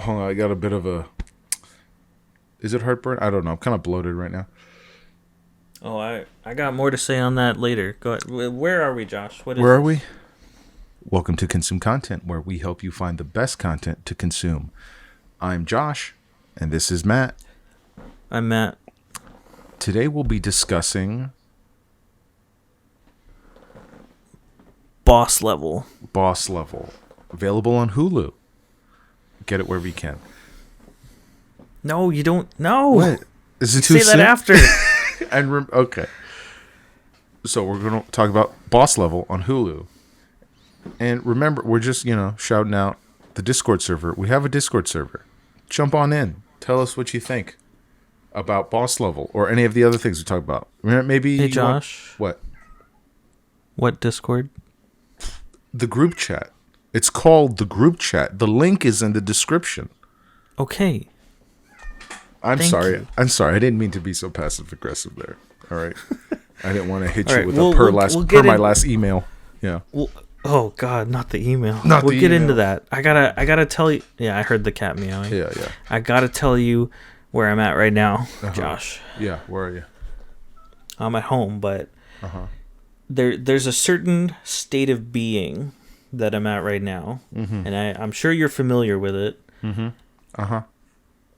hold on. I got a bit of a. Is it heartburn? I don't know. I'm kind of bloated right now. Oh, I got more to say on that later. Go ahead. Where are we, Josh? Where are we? Welcome to Consume Content, where we help you find the best content to consume. I'm Josh, and this is Matt. I'm Matt. Today we'll be discussing Boss Level. Boss Level. Available on Hulu. Get it wherever you can. No, you don't. No. What? Is it too soon? Say that after. Okay. So we're going to talk about Boss Level on Hulu. And remember, we're just, shouting out the Discord server. We have a Discord server. Jump on in. Tell us what you think about Boss Level or any of the other things we talk about. Maybe. Hey, Josh. What? What Discord? The group chat. It's called the group chat. The link is in the description. Okay. I'm Thank sorry. you. I'm sorry. I didn't mean to be so passive aggressive there. All right. I didn't want to hit you right, with we'll my last email. Yeah. Oh God, not the email. We'll get into that. I gotta tell you. Yeah, I heard the cat meowing. Yeah. I gotta tell you where I'm at right now, Josh. Yeah. Where are you? I'm at home, but there's a certain state of being that I'm at right now, and I'm sure you're familiar with it.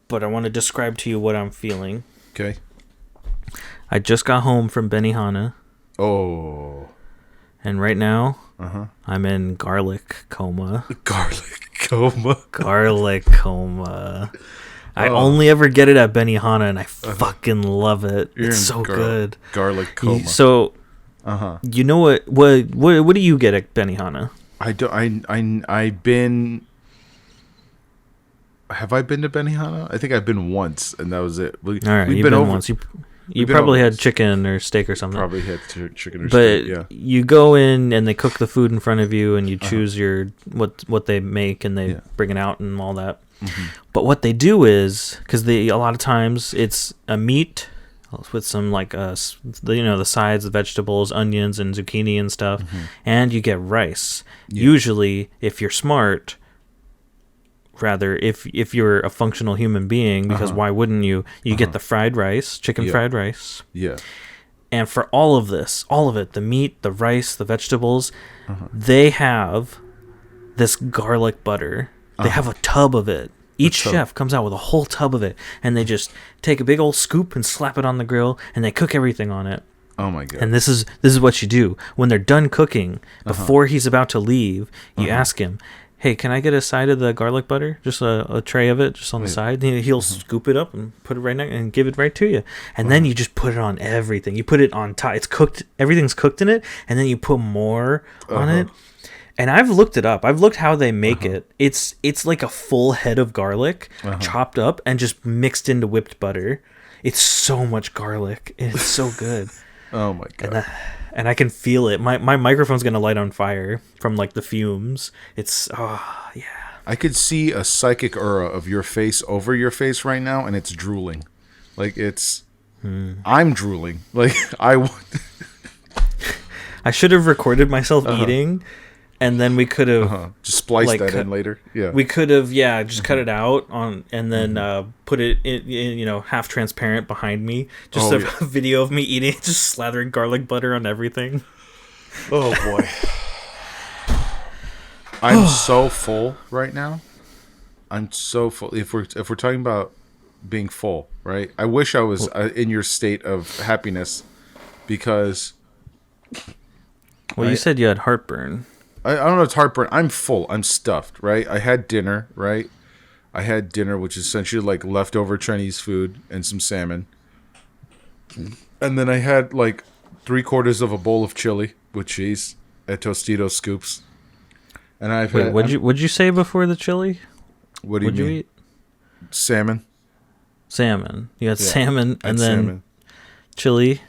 But I want to describe to you what I'm feeling. Okay. I just got home from Benihana. Oh. And right now, I'm in garlic coma. Garlic coma. Garlic coma. I only ever get it at Benihana, and I fucking love it. It's so good. Garlic coma. You know what do you get at Benihana? I've been. Have I been to Benihana? I think I've been once, and that was it. All right, you've been over once. You probably had chicken or steak or something. Probably had chicken or steak, yeah. But you go in, and they cook the food in front of you, and you choose your what they make, and they bring it out and all that. But what they do is, because a lot of times it's a meat with some the sides, the vegetables, onions, and zucchini and stuff, and you get rice. Yeah. Usually, if you're smart... Rather, if you're a functional human being, because why wouldn't you? You get the fried rice, chicken fried rice. Yeah. And for all of it, the meat, the rice, the vegetables, they have this garlic butter. They have a tub of it. Each chef comes out with a whole tub of it, and they just take a big old scoop and slap it on the grill, and they cook everything on it. Oh my God. And this is what you do. When they're done cooking, before he's about to leave, you ask him, hey, can I get a side of the garlic butter? Just a tray of it, just on the side. He'll scoop it up and put it right next and give it right to you. And then you just put it on everything. You put it on top. It's cooked. Everything's cooked in it. And then you put more on it. And I've looked it up. I've looked how they make it. It's like a full head of garlic chopped up and just mixed into whipped butter. It's so much garlic. It's so good. Oh my God. And I can feel it. My microphone's going to light on fire from, the fumes. It's, yeah. I could see a psychic aura of your face over your face right now, and it's drooling. I'm drooling. I should have recorded myself eating, and then we could have... Just splice that in later. Yeah. We could have, just cut it out and then put it in, half transparent behind me. Just a video of me eating, just slathering garlic butter on everything. Oh boy. I'm so full right now. I'm so full. If we're talking about being full, right? I wish I was in your state of happiness, because... Well, you said you had heartburn. I don't know if it's heartburn. I'm full. I'm stuffed, right? I had dinner, right? Which is essentially leftover Chinese food and some salmon. And then I had 3/4 of a bowl of chili with cheese at Tostitos scoops. And what'd you say before the chili? What do you mean? You eat? Salmon. Salmon. You had salmon and then salmon. Chili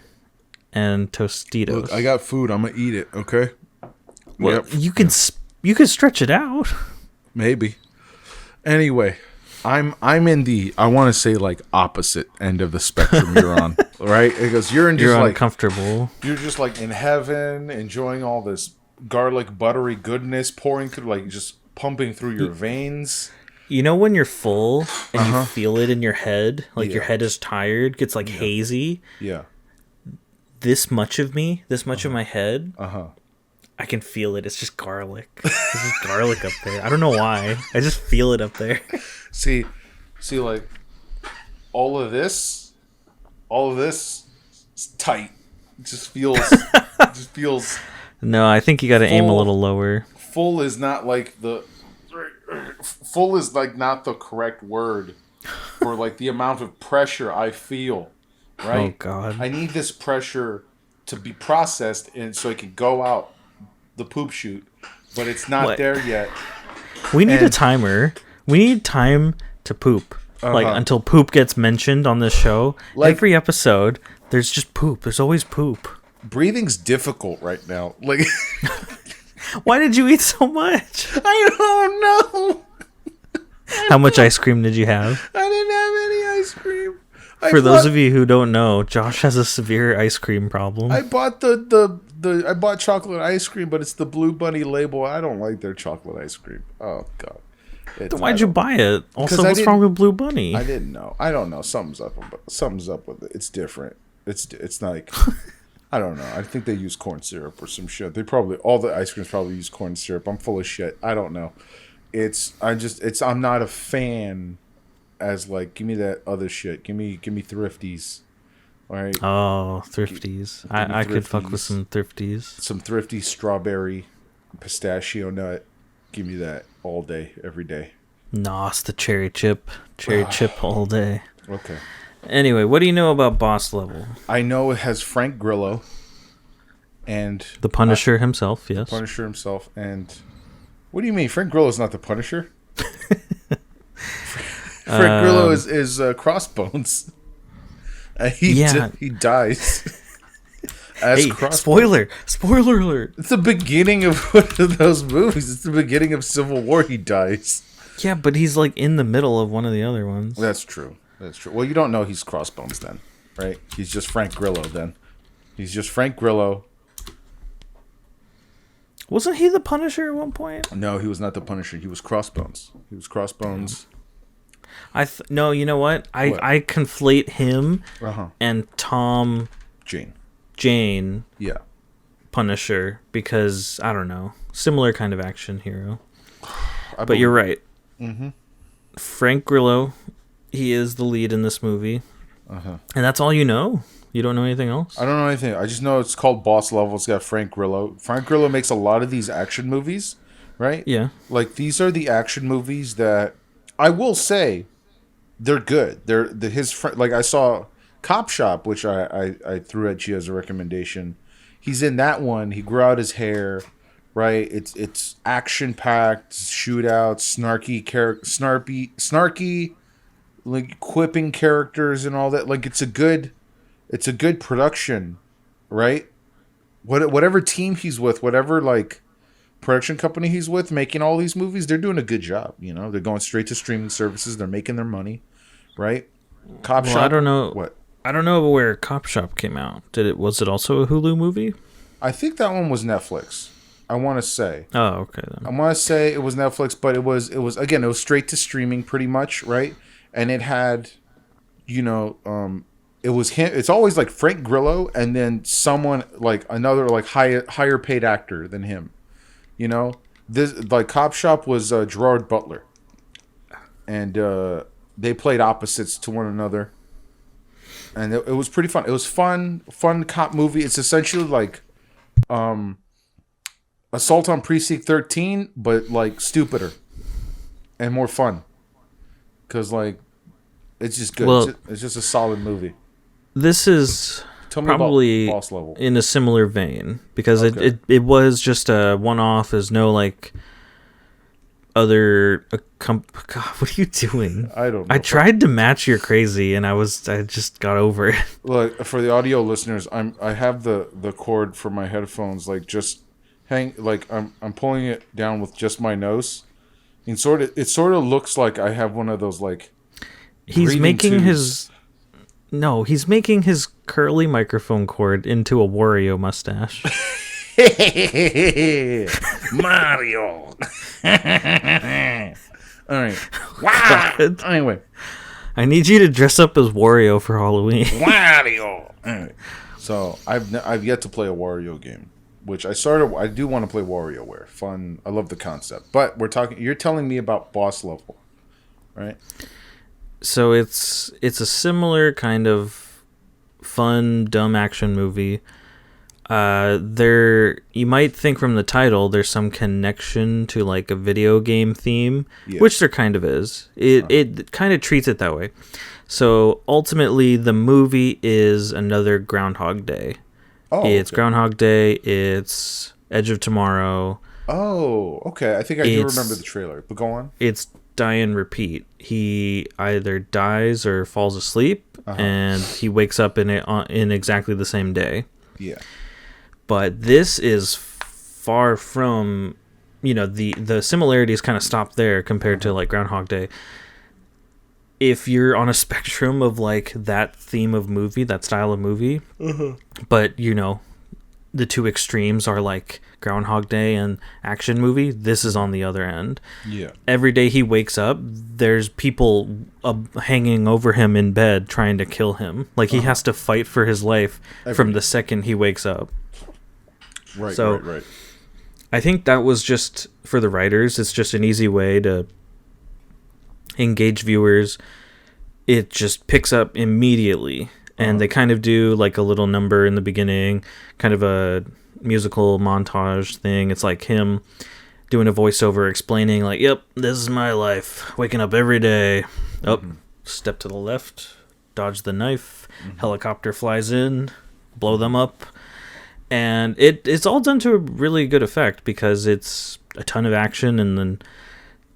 and Tostitos. Look, I got food. I'm gonna eat it. Okay. Well, you can stretch it out. Maybe. Anyway, I'm in the, I want to say, opposite end of the spectrum you're on, right? Because you're uncomfortable. You're just in heaven, enjoying all this garlic buttery goodness pouring through, just pumping through your veins. You know when you're full and you feel it in your head, like your head is tired, gets like hazy. Yeah. This much of my head, Uh-huh. I can feel it. It's just garlic. There's just garlic up there. I don't know why. I just feel it up there. See, like all of this is tight. It just feels. No, I think you got to aim a little lower. Full is not like not the correct word for like the amount of pressure I feel. Right? Oh God! I need this pressure to be processed, and so it can go out the poop chute, but it's not there yet. We need a timer. We need time to poop. Like until poop gets mentioned on this show. Like, every episode, there's just poop. There's always poop. Breathing's difficult right now. Like, why did you eat so much? I don't know. How much ice cream did you have? I didn't have any ice cream. For those of you who don't know, Josh has a severe ice cream problem. I bought I bought chocolate ice cream, but it's the Blue Bunny label. I don't like their chocolate ice cream. Oh God. Then why'd you buy it? Also, what's wrong with Blue Bunny? I didn't know. I don't know. Something's up with it. It's different. It's like I don't know. I think they use corn syrup or some shit. All the ice creams probably use corn syrup. I'm full of shit. I don't know. I'm not a fan as like give me that other shit. Give me Thrifties. All right. Oh, Thrifties. I could fuck with some Thrifties. Some Thrifty strawberry pistachio nut. Give me that all day, every day. Nos, the cherry chip all day. Okay. Anyway, what do you know about Boss Level? I know it has Frank Grillo and the Punisher himself. Yes. Punisher himself. And what do you mean? Frank Grillo is not the Punisher. Frank Grillo is Crossbones. He dies. Spoiler alert. It's the beginning of one of those movies. It's the beginning of Civil War. He dies. Yeah, but he's like in the middle of one of the other ones. That's true. Well, you don't know he's Crossbones then, right? He's just Frank Grillo then. He's just Frank Grillo. Wasn't he the Punisher at one point? No, he was not the Punisher. He was Crossbones. No, you know what? I conflate him and Tom Jane. Yeah. Punisher because I don't know, similar kind of action hero. But you're right. Mm-hmm. Frank Grillo, he is the lead in this movie, and that's all you know. You don't know anything else? I don't know anything. I just know it's called Boss Level. It's got Frank Grillo. Frank Grillo makes a lot of these action movies, right? Yeah. Like these are the action movies that I will say they're good. Like I saw Cop Shop, which I threw at you as a recommendation. He's in that one. He grew out his hair, right? It's action packed, shootouts, snarky, like quipping characters and all that. Like it's a good production, right? Whatever team he's with, whatever like production company he's with, making all these movies, they're doing a good job. You know, they're going straight to streaming services. They're making their money, right? Cop Shop. I don't know. What? I don't know where Cop Shop came out. Was it also a Hulu movie? I think that one was Netflix. I want to say. Oh, okay then. I want to say it was Netflix, but it was straight to streaming pretty much, right? And it had, it was him. It's always like Frank Grillo and then someone like another like higher paid actor than him. You know, this like Cop Shop was Gerard Butler, and they played opposites to one another. And it was pretty fun. It was fun cop movie. It's essentially like Assault on Precinct 13, but like stupider and more fun. Because like it's just good. Well, it's just a solid movie. This is probably Boss Level in a similar vein because it was just a one-off. There's no like other God, what are you doing? I don't know. I tried to match your crazy and I just got over it. Look, for the audio listeners, I have the cord for my headphones like just I'm pulling it down with just my nose. And it sort of looks like I have one of those like he's making his curly microphone cord into a Wario mustache. Mario. All right. Wow. God. Anyway. I need you to dress up as Wario for Halloween. Wario. All right. So I've yet to play a Wario game, which I started. I do want to play WarioWare. Fun. I love the concept. But we're talking. You're telling me about boss level, right? So it's a similar kind of fun, dumb action movie. You might think from the title there's some connection to like a video game theme, which there kind of is. It kind of treats it that way. So ultimately, the movie is another Groundhog Day. Oh, it's Groundhog Day. It's Edge of Tomorrow. Oh, okay. I think I do remember the trailer. But go on. It's die and repeat. He either dies or falls asleep, and he wakes up in exactly the same day. Yeah. But this is far from, the similarities kind of stop there compared to like Groundhog Day. If you're on a spectrum of like that theme of movie, that style of movie, but the two extremes are like Groundhog Day and action movie, this is on the other end. Yeah. Every day he wakes up, there's people hanging over him in bed trying to kill him. Like he has to fight for his life from the second he wakes up. Right, so right. I think that was just, for the writers, it's just an easy way to engage viewers. It just picks up immediately, and they kind of do like a little number in the beginning, kind of a musical montage thing. It's like him doing a voiceover explaining like, yep, this is my life, waking up every day. Step to the left, dodge the knife, helicopter flies in, blow them up. And it's all done to a really good effect because it's a ton of action and then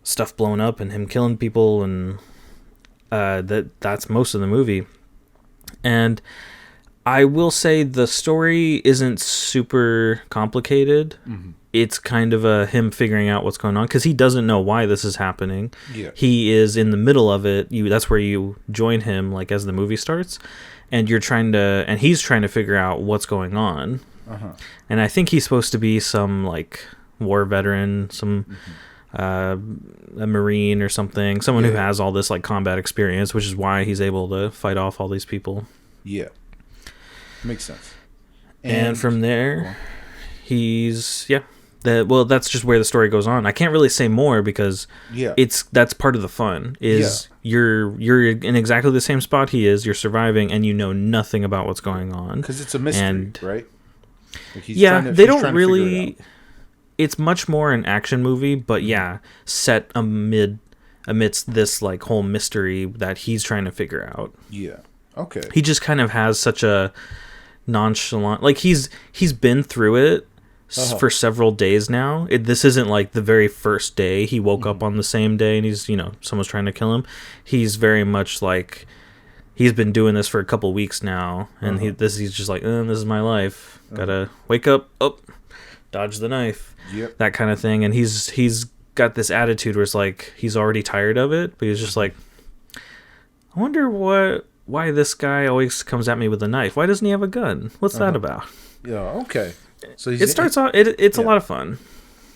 stuff blowing up and him killing people, and that's most of the movie. And I will say the story isn't super complicated. It's kind of him figuring out what's going on because he doesn't know why this is happening. Yeah. He is in the middle of it. That's where you join him, like as the movie starts, and he's trying to figure out what's going on. And I think he's supposed to be some like war veteran, a Marine or something, someone who has all this like combat experience, which is why he's able to fight off all these people. Yeah, makes sense. And from there, that's just where the story goes on. I can't really say more because that's part of the fun. You're in exactly the same spot he is. You're surviving, and you know nothing about what's going on because it's a mystery, right? Like they don't really. It's much more an action movie, but set amidst this like whole mystery that he's trying to figure out. Yeah. Okay. He just kind of has such a nonchalant, like he's been through it for several days now. This isn't like the very first day he woke up on the same day and he's someone's trying to kill him. He's very much like he's been doing this for a couple weeks now, and he's just like, this is my life. Gotta wake up, dodge the knife, that kind of thing. And he's got this attitude where it's like he's already tired of it, but he's just like, I wonder why this guy always comes at me with a knife. Why doesn't he have a gun? What's that about? Yeah. Okay. So it starts off. It's a lot of fun.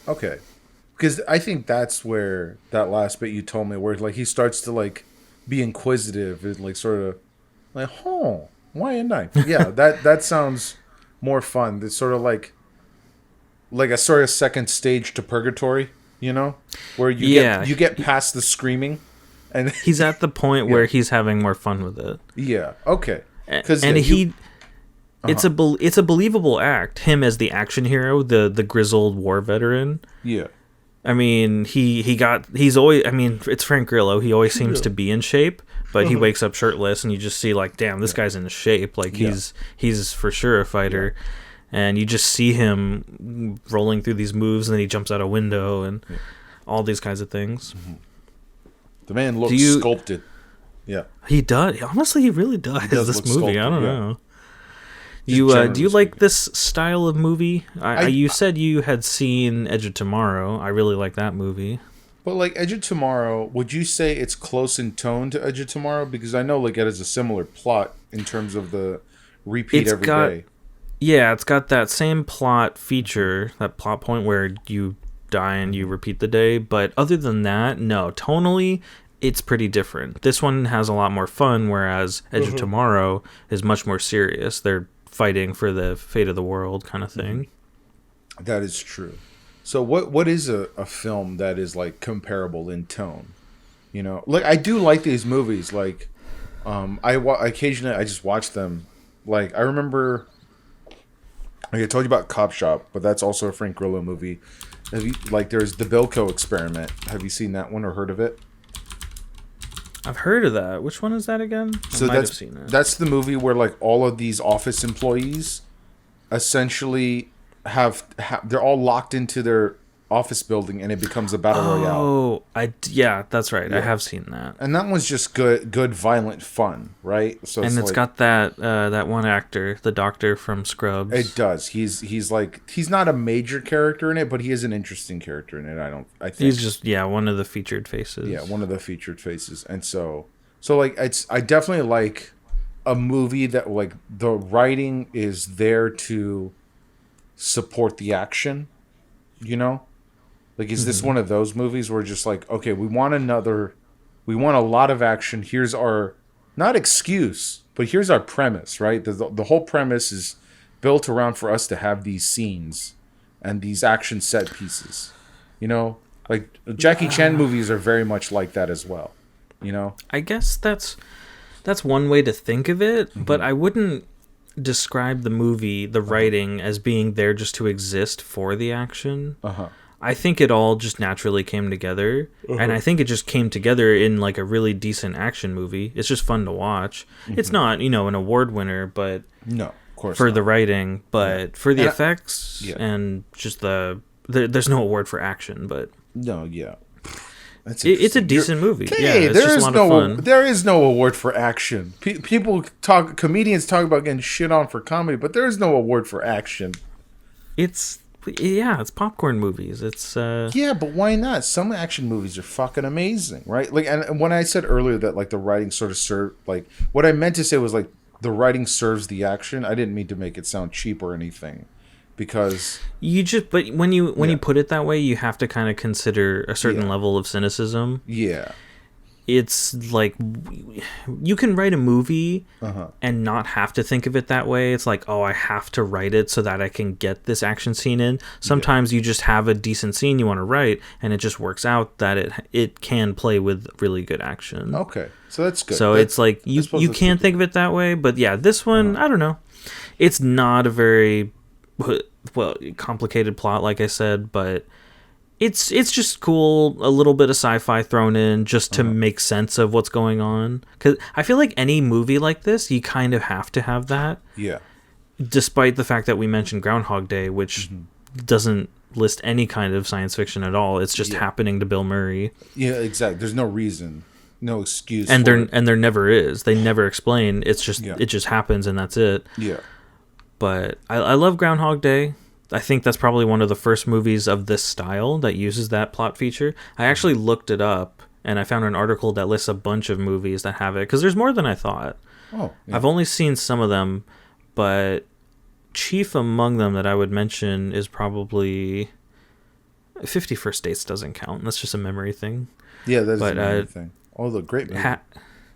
Okay. Because I think that's where that last bit you told me, where like he starts to like be inquisitive and like sort of like, why a knife? Yeah, that sounds more fun. It's sort of like a sort of second stage to Purgatory, where you get past the screaming, and he's at the point where he's having more fun with it. Yeah. Okay. It's a believable act. Him as the action hero, the grizzled war veteran. Yeah. I mean, he's always. I mean, it's Frank Grillo. He always seems to be in shape, but he wakes up shirtless, and you just see like, damn, this guy's in shape. Like he's for sure a fighter, and you just see him rolling through these moves, and then he jumps out a window, and all these kinds of things. The man looks sculpted. Yeah, he does. Honestly, he really does. This movie, sculpted, I don't know. Do you like this style of movie? You said you had seen Edge of Tomorrow. I really like that movie. But like Edge of Tomorrow, would you say it's close in tone to Edge of Tomorrow? Because I know like it has a similar plot in terms of the repeat day. Yeah, it's got that same plot feature, that plot point where die and you repeat the day. But other than that, no. Tonally, it's pretty different. This one has a lot more fun, whereas Edge of Tomorrow is much more serious. They're fighting for the fate of the world kind of thing. That is true. So what is a film that is like comparable in tone? You know, like I do like these movies. Like, occasionally I just watch them. Like I remember, like I told you about Cop Shop, but that's also a Frank Grillo movie. There's the Bilko Experiment. Have you seen that one or heard of it? I've heard of that. Which one is that again? So that's the movie where like all of these office employees essentially they're all locked into their office building and it becomes a battle royale. Yeah, that's right. Yeah. I have seen that. And that one's just good violent fun, right? So it's got that one actor, the doctor from Scrubs. It does. He's not a major character in it, but he is an interesting character in it. I think he's just one of the featured faces. Yeah, one of the featured faces. And so like I definitely like a movie that like the writing is there to support the action, you know? Like, is this one of those movies where just like, okay, we want a lot of action. Here's our, not excuse, but here's our premise, right? The whole premise is built around for us to have these scenes and these action set pieces, you know? Like, Jackie Chan movies are very much like that as well, you know? I guess that's one way to think of it, but I wouldn't describe the movie, the writing, as being there just to exist for the action. I think it all just naturally came together, and I think it just came together in like a really decent action movie. It's just fun to watch. It's not, an award winner, but no, of course for not. the writing, but for the effects and just there's no award for action, but no, yeah. It's a decent movie. Hey, it's just a lot of fun. There is no award for action. Comedians talk about getting shit on for comedy, but there is no award for action. It's popcorn movies. Yeah, but why not? Some action movies are fucking amazing, right? Like, and when I said earlier that like the writing sort of served, like what I meant to say was like the writing serves the action. I didn't mean to make it sound cheap or anything. Because but when you put it that way, you have to kind of consider a certain level of cynicism. Yeah, it's like you can write a movie and not have to think of it that way. It's like, oh, I have to write it so that I can get this action scene in. Sometimes you just have a decent scene you want to write, and it just works out that it can play with really good action. Okay, so that's good. So it's like you can't think of it that way, but yeah, this one I don't know. It's not a very complicated plot, like I said, but it's just cool. A little bit of sci-fi thrown in just to make sense of what's going on. Because I feel like any movie like this, you kind of have to have that. Yeah. Despite the fact that we mentioned Groundhog Day, which doesn't list any kind of science fiction at all. It's just happening to Bill Murray. Yeah, exactly. There's no reason, no excuse. And there never is. They never explain. It's just it just happens and that's it. Yeah. But I love Groundhog Day. I think that's probably one of the first movies of this style that uses that plot feature. I actually looked it up, and I found an article that lists a bunch of movies that have it, because there's more than I thought. Oh, yeah. I've only seen some of them, but chief among them that I would mention is probably 50 First Dates doesn't count. That's just a memory thing. Yeah, that's a memory thing. Oh, the great movie.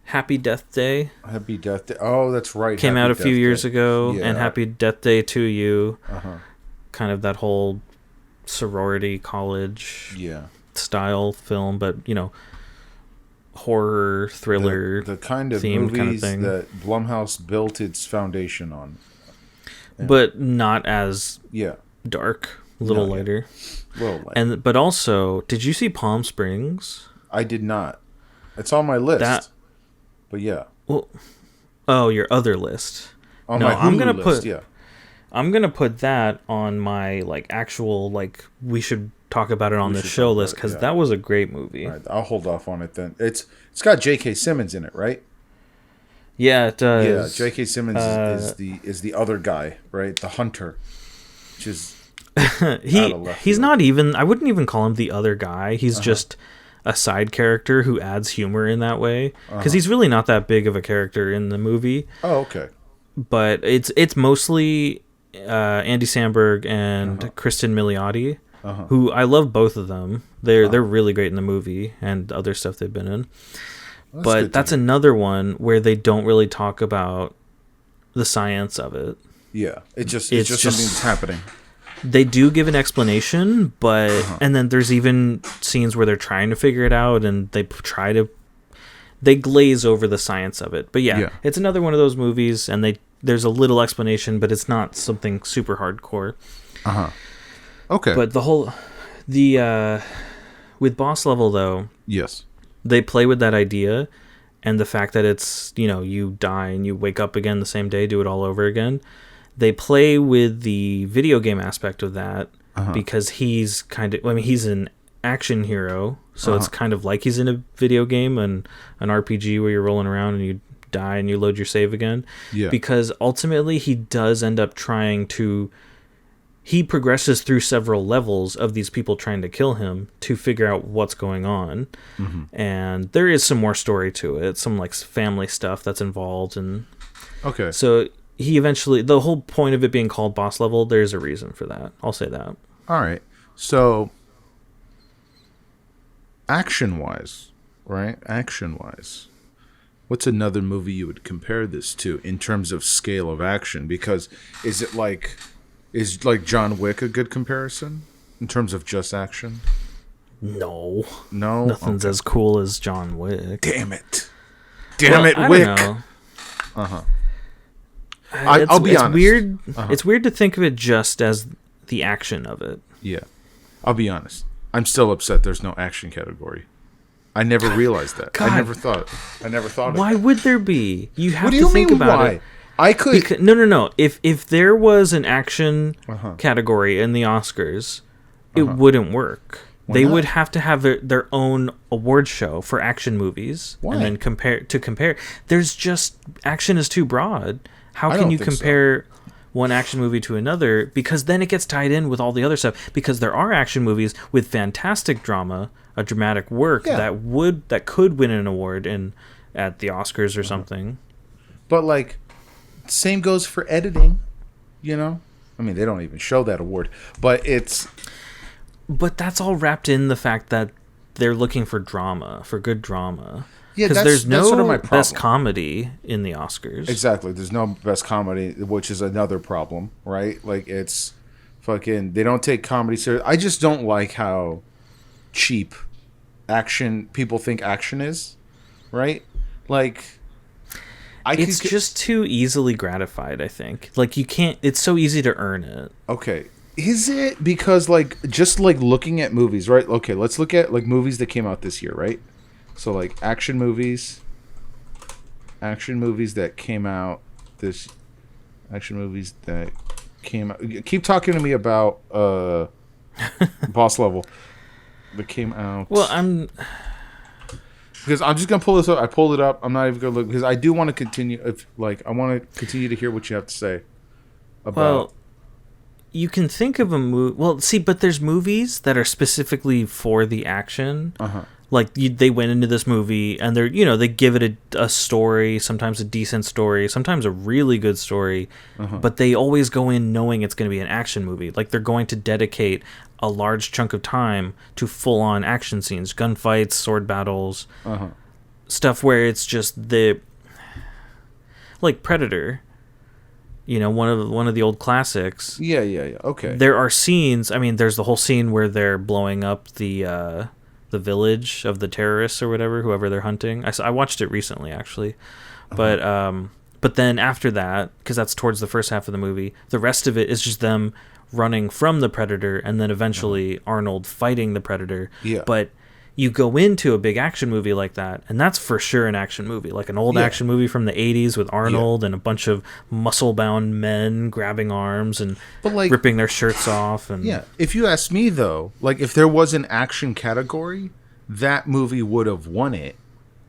Happy Death Day. Happy Death Day. Oh, that's right. Came out a few years ago, and Happy Death Day to You. Kind of that whole sorority college style film, but horror thriller, the kind of theme movies kind of thing that Blumhouse built its foundation on, but not as dark, a little lighter. But also, did you see Palm Springs? I did not. It's on my list. But yeah. Well, your other list. On my Hulu list, I'm gonna put that on my actual we should talk about it on the show list, because that was a great movie. All right, I'll hold off on it then. It's got J.K. Simmons in it, right? Yeah, it does. Yeah, J.K. Simmons is the other guy, right? The hunter, which is he's not even. I wouldn't even call him the other guy. He's just a side character who adds humor in that way, because he's really not that big of a character in the movie. Oh, okay. But it's mostly Andy Samberg and Kristen Milioti. who I love both of them. They're really great in the movie and other stuff they've been in. But that's another one where they don't really talk about the science of it. Yeah, it's just something that's happening. They do give an explanation, but and then there's even scenes where they're trying to figure it out, and they glaze over the science of it. But yeah, it's another one of those movies, and there's a little explanation, but it's not something super hardcore. Okay. But with Boss Level though, yes, they play with that idea, and the fact that it's, you die and you wake up again the same day, do it all over again. They play with the video game aspect of that because he's he's an action hero, so it's kind of like he's in a video game and an RPG where you're rolling around and you die and you load your save again. Yeah. Because ultimately he does end up he progresses through several levels of these people trying to kill him to figure out what's going on. And there is some more story to it, some like family stuff that's involved. And okay. So he eventually, the whole point of it being called Boss Level, there's a reason for that. I'll say that. All right. So action-wise, right? Action-wise, what's another movie you would compare this to in terms of scale of action? Because is John Wick a good comparison in terms of just action? No. Nothing's as cool as John Wick. Damn it, Wick. I'll be honest. Weird. It's weird to think of it just as the action of it. Yeah, I'll be honest. I'm still upset there's no action category. I never realized that. God. I never thought of Why would there be? You have what do to you think mean, about why? it. I could. No. If there was an action category in the Oscars, it wouldn't work. They would have to have their own award show for action movies. Why? And then compare. There's just, action is too broad. How can you compare one action movie to another? Because then it gets tied in with all the other stuff. Because there are action movies with fantastic drama, a dramatic work that could win an award at the Oscars or something. But like, same goes for editing. I mean, they don't even show that award, but it's. But that's all wrapped in the fact that they're looking for drama, for good drama. Yeah, because there's no sort of my problem. Best comedy in the Oscars. Exactly, there's no best comedy, which is another problem, right? Like, it's fucking. They don't take comedy serious. I just don't like how cheap action people think action is, right? Like, it's just too easily gratified. I think, like, you can't. It's so easy to earn it. Okay. Is it because, like, just like looking at movies, right? Okay, let's look at like movies that came out this year, right? So like action movies that came out keep talking to me about Boss Level that came out. Well, because I'm just gonna pull this up. I pulled it up. I'm not even gonna look because I do want to continue. I want to continue to hear what you have to say about. Well, you can think of a movie. Well, see, but there's movies that are specifically for the action. Like, they went into this movie and they give it a story, sometimes a decent story, sometimes a really good story, but they always go in knowing it's going to be an action movie. Like, they're going to dedicate a large chunk of time to full-on action scenes, gunfights, sword battles, stuff where it's just like Predator. One of the old classics. Yeah. Okay. There are scenes. I mean, there's the whole scene where they're blowing up the village of the terrorists or whoever they're hunting. I watched it recently, actually, but then after that, because that's towards the first half of the movie, the rest of it is just them running from the Predator, and then eventually Arnold fighting the Predator. Yeah. But you go into a big action movie like that, and that's for sure an action movie, like an old action movie from the 80s with Arnold and a bunch of muscle-bound men grabbing arms and ripping their shirts off. And if you ask me, though, like, if there was an action category, that movie would have won it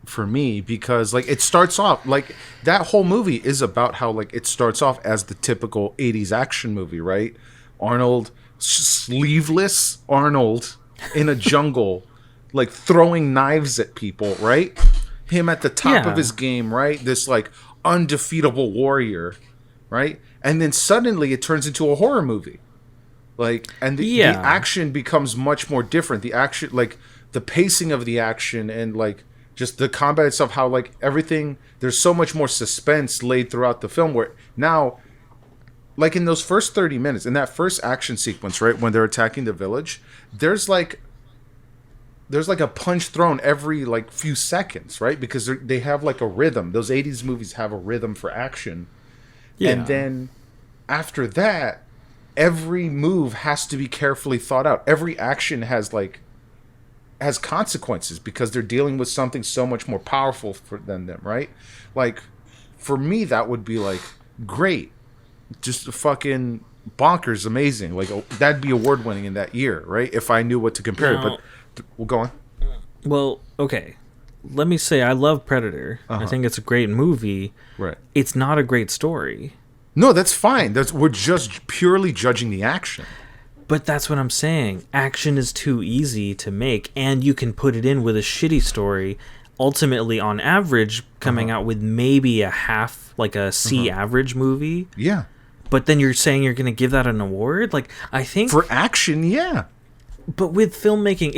for me, because, like, it starts off, like, that whole movie is about how, like, it starts off as the typical 80s action movie, right? Arnold, sleeveless Arnold in a jungle, like, throwing knives at people, right? Him at the top of his game, right? This, like, undefeatable warrior, right? And then suddenly it turns into a horror movie. Like, and the Yeah. action becomes much more different. The action, like the pacing of the action, and like just the combat itself, how like everything, there's so much more suspense laid throughout the film. Where now, like in those first 30 minutes, in that first action sequence, right when they're attacking the village, there's like a punch thrown every like few seconds, right? Because they have like a rhythm. Those 80s movies have a rhythm for action. Yeah. And then after that, every move has to be carefully thought out. Every action has consequences because they're dealing with something so much more powerful than them, right? Like, for me, that would be like great, just fucking bonkers, amazing. Like, that'd be award winning in that year, right? If I knew what to compare it. But we'll go on. Well, okay. Let me say, I love Predator. I think it's a great movie. Right. It's not a great story. No, that's fine. We're just purely judging the action. But that's what I'm saying. Action is too easy to make, and you can put it in with a shitty story. Ultimately, on average, coming out with maybe a half, like a C average movie. Yeah. But then you're saying you're going to give that an award? Like, I think... For action, yeah. But with filmmaking,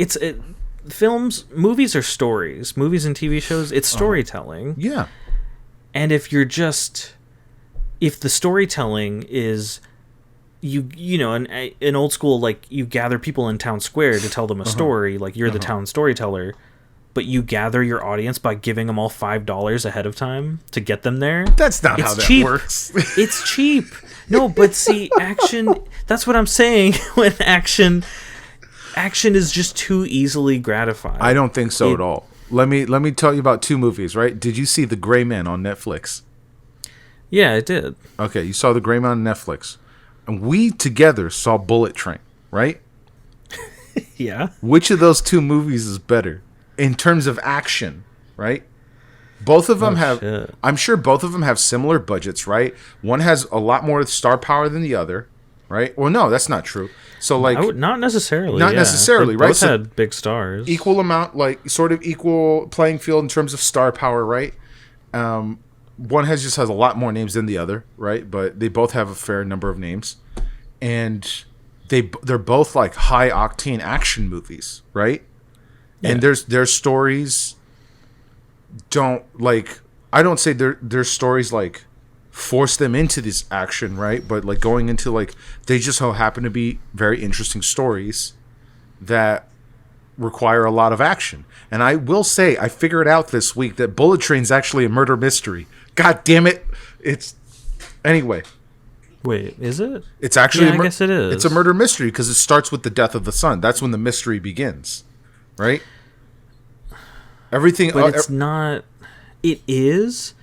movies are stories. Movies and TV shows, it's storytelling. Yeah. And if the storytelling is... You know, an old school, like, you gather people in town square to tell them a story, like you're the town storyteller, but you gather your audience by giving them all $5 ahead of time to get them there. That's not how that works. It's cheap. No, but see, action, that's what I'm saying. When action is just too easily gratified. I don't think so at all. Let me tell you about two movies, right? Did you see The Gray Man on Netflix? Yeah, I did. Okay, you saw The Gray Man on Netflix. And we together saw Bullet Train, right? Yeah. Which of those two movies is better in terms of action, right? Both of them shit. I'm sure both of them have similar budgets, right? One has a lot more star power than the other, right? Well, no, that's not true. So, like, Not necessarily. Not necessarily, they right? Both So had big stars. equal amount, like sort of equal playing field in terms of star power, right? One just has a lot more names than the other, right? But they both have a fair number of names, and they're both like high octane action movies, right? Yeah. And their stories don't, like, I don't say their stories like force them into this action, right? But like going into, like, they just so happen to be very interesting stories that require a lot of action. And I will say, I figured out this week that Bullet Train's actually a murder mystery. God damn it! Anyway. Wait, is it? It's actually I guess it is. It's a murder mystery because it starts with the death of the son. That's when the mystery begins, right? Everything, but it's not. It is,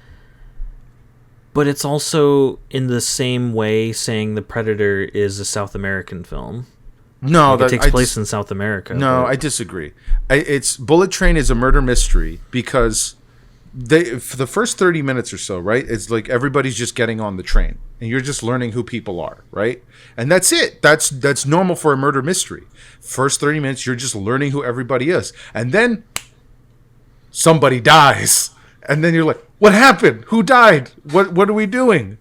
but it's also in the same way saying The Predator is a South American film. No, it takes place in South America. No, I disagree. It's Bullet Train is a murder mystery because for the first 30 minutes or so, right? It's like everybody's just getting on the train and you're just learning who people are, right? And that's it. That's normal for a murder mystery. First 30 minutes, you're just learning who everybody is. And then somebody dies. And then you're like, what happened? Who died? What are we doing?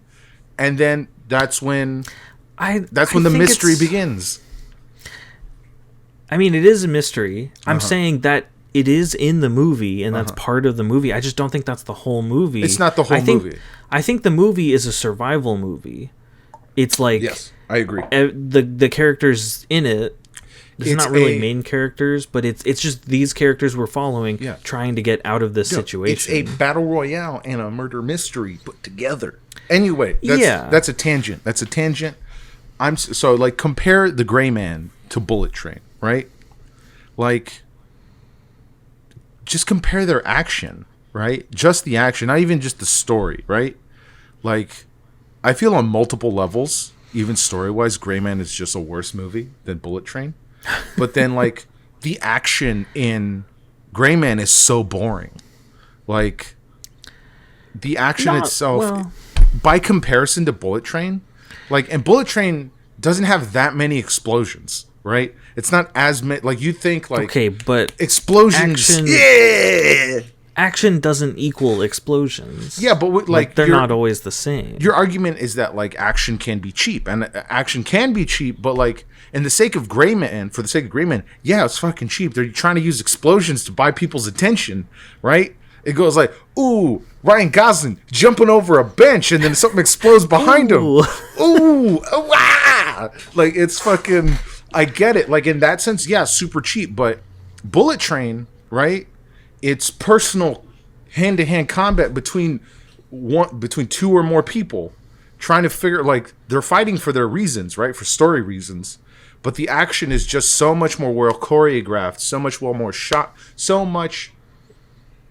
And then that's when the mystery begins. I mean, it is a mystery. I'm saying that it is in the movie, and that's part of the movie. I just don't think that's the whole movie. It's not the whole movie. I think the movie is a survival movie. It's like... Yes, I agree. The characters in it, it's not really main characters, but it's just these characters we're following trying to get out of this situation. It's a battle royale and a murder mystery put together. Anyway, that's a tangent. That's a tangent. So, like, compare The Gray Man to Bullet Train, right? Like, just compare their action, right? Just the action, not even just the story, right? Like, I feel on multiple levels, even story-wise, Gray Man is just a worse movie than Bullet Train. But then, like, the action in Gray Man is so boring. Like, the action itself, by comparison to Bullet Train, like, and Bullet Train doesn't have that many explosions, right? It's not as many, like, you think, like, okay, but explosions, action doesn't equal explosions. Yeah, but like they're not always the same. Your argument is that like action can be cheap, and action can be cheap, but like in the sake of Gray Man, for the sake of Gray Man, yeah, it's fucking cheap. They're trying to use explosions to buy people's attention, right? It goes like, ooh, Ryan Gosling jumping over a bench, and then something explodes behind him. Ooh, ah! Like it's fucking. I get it. Like in that sense, yeah, super cheap. But Bullet Train, right? It's personal, hand-to-hand combat between two or more people, trying to figure like they're fighting for their reasons, right? For story reasons. But the action is just so much more well choreographed, so much well more shot, so much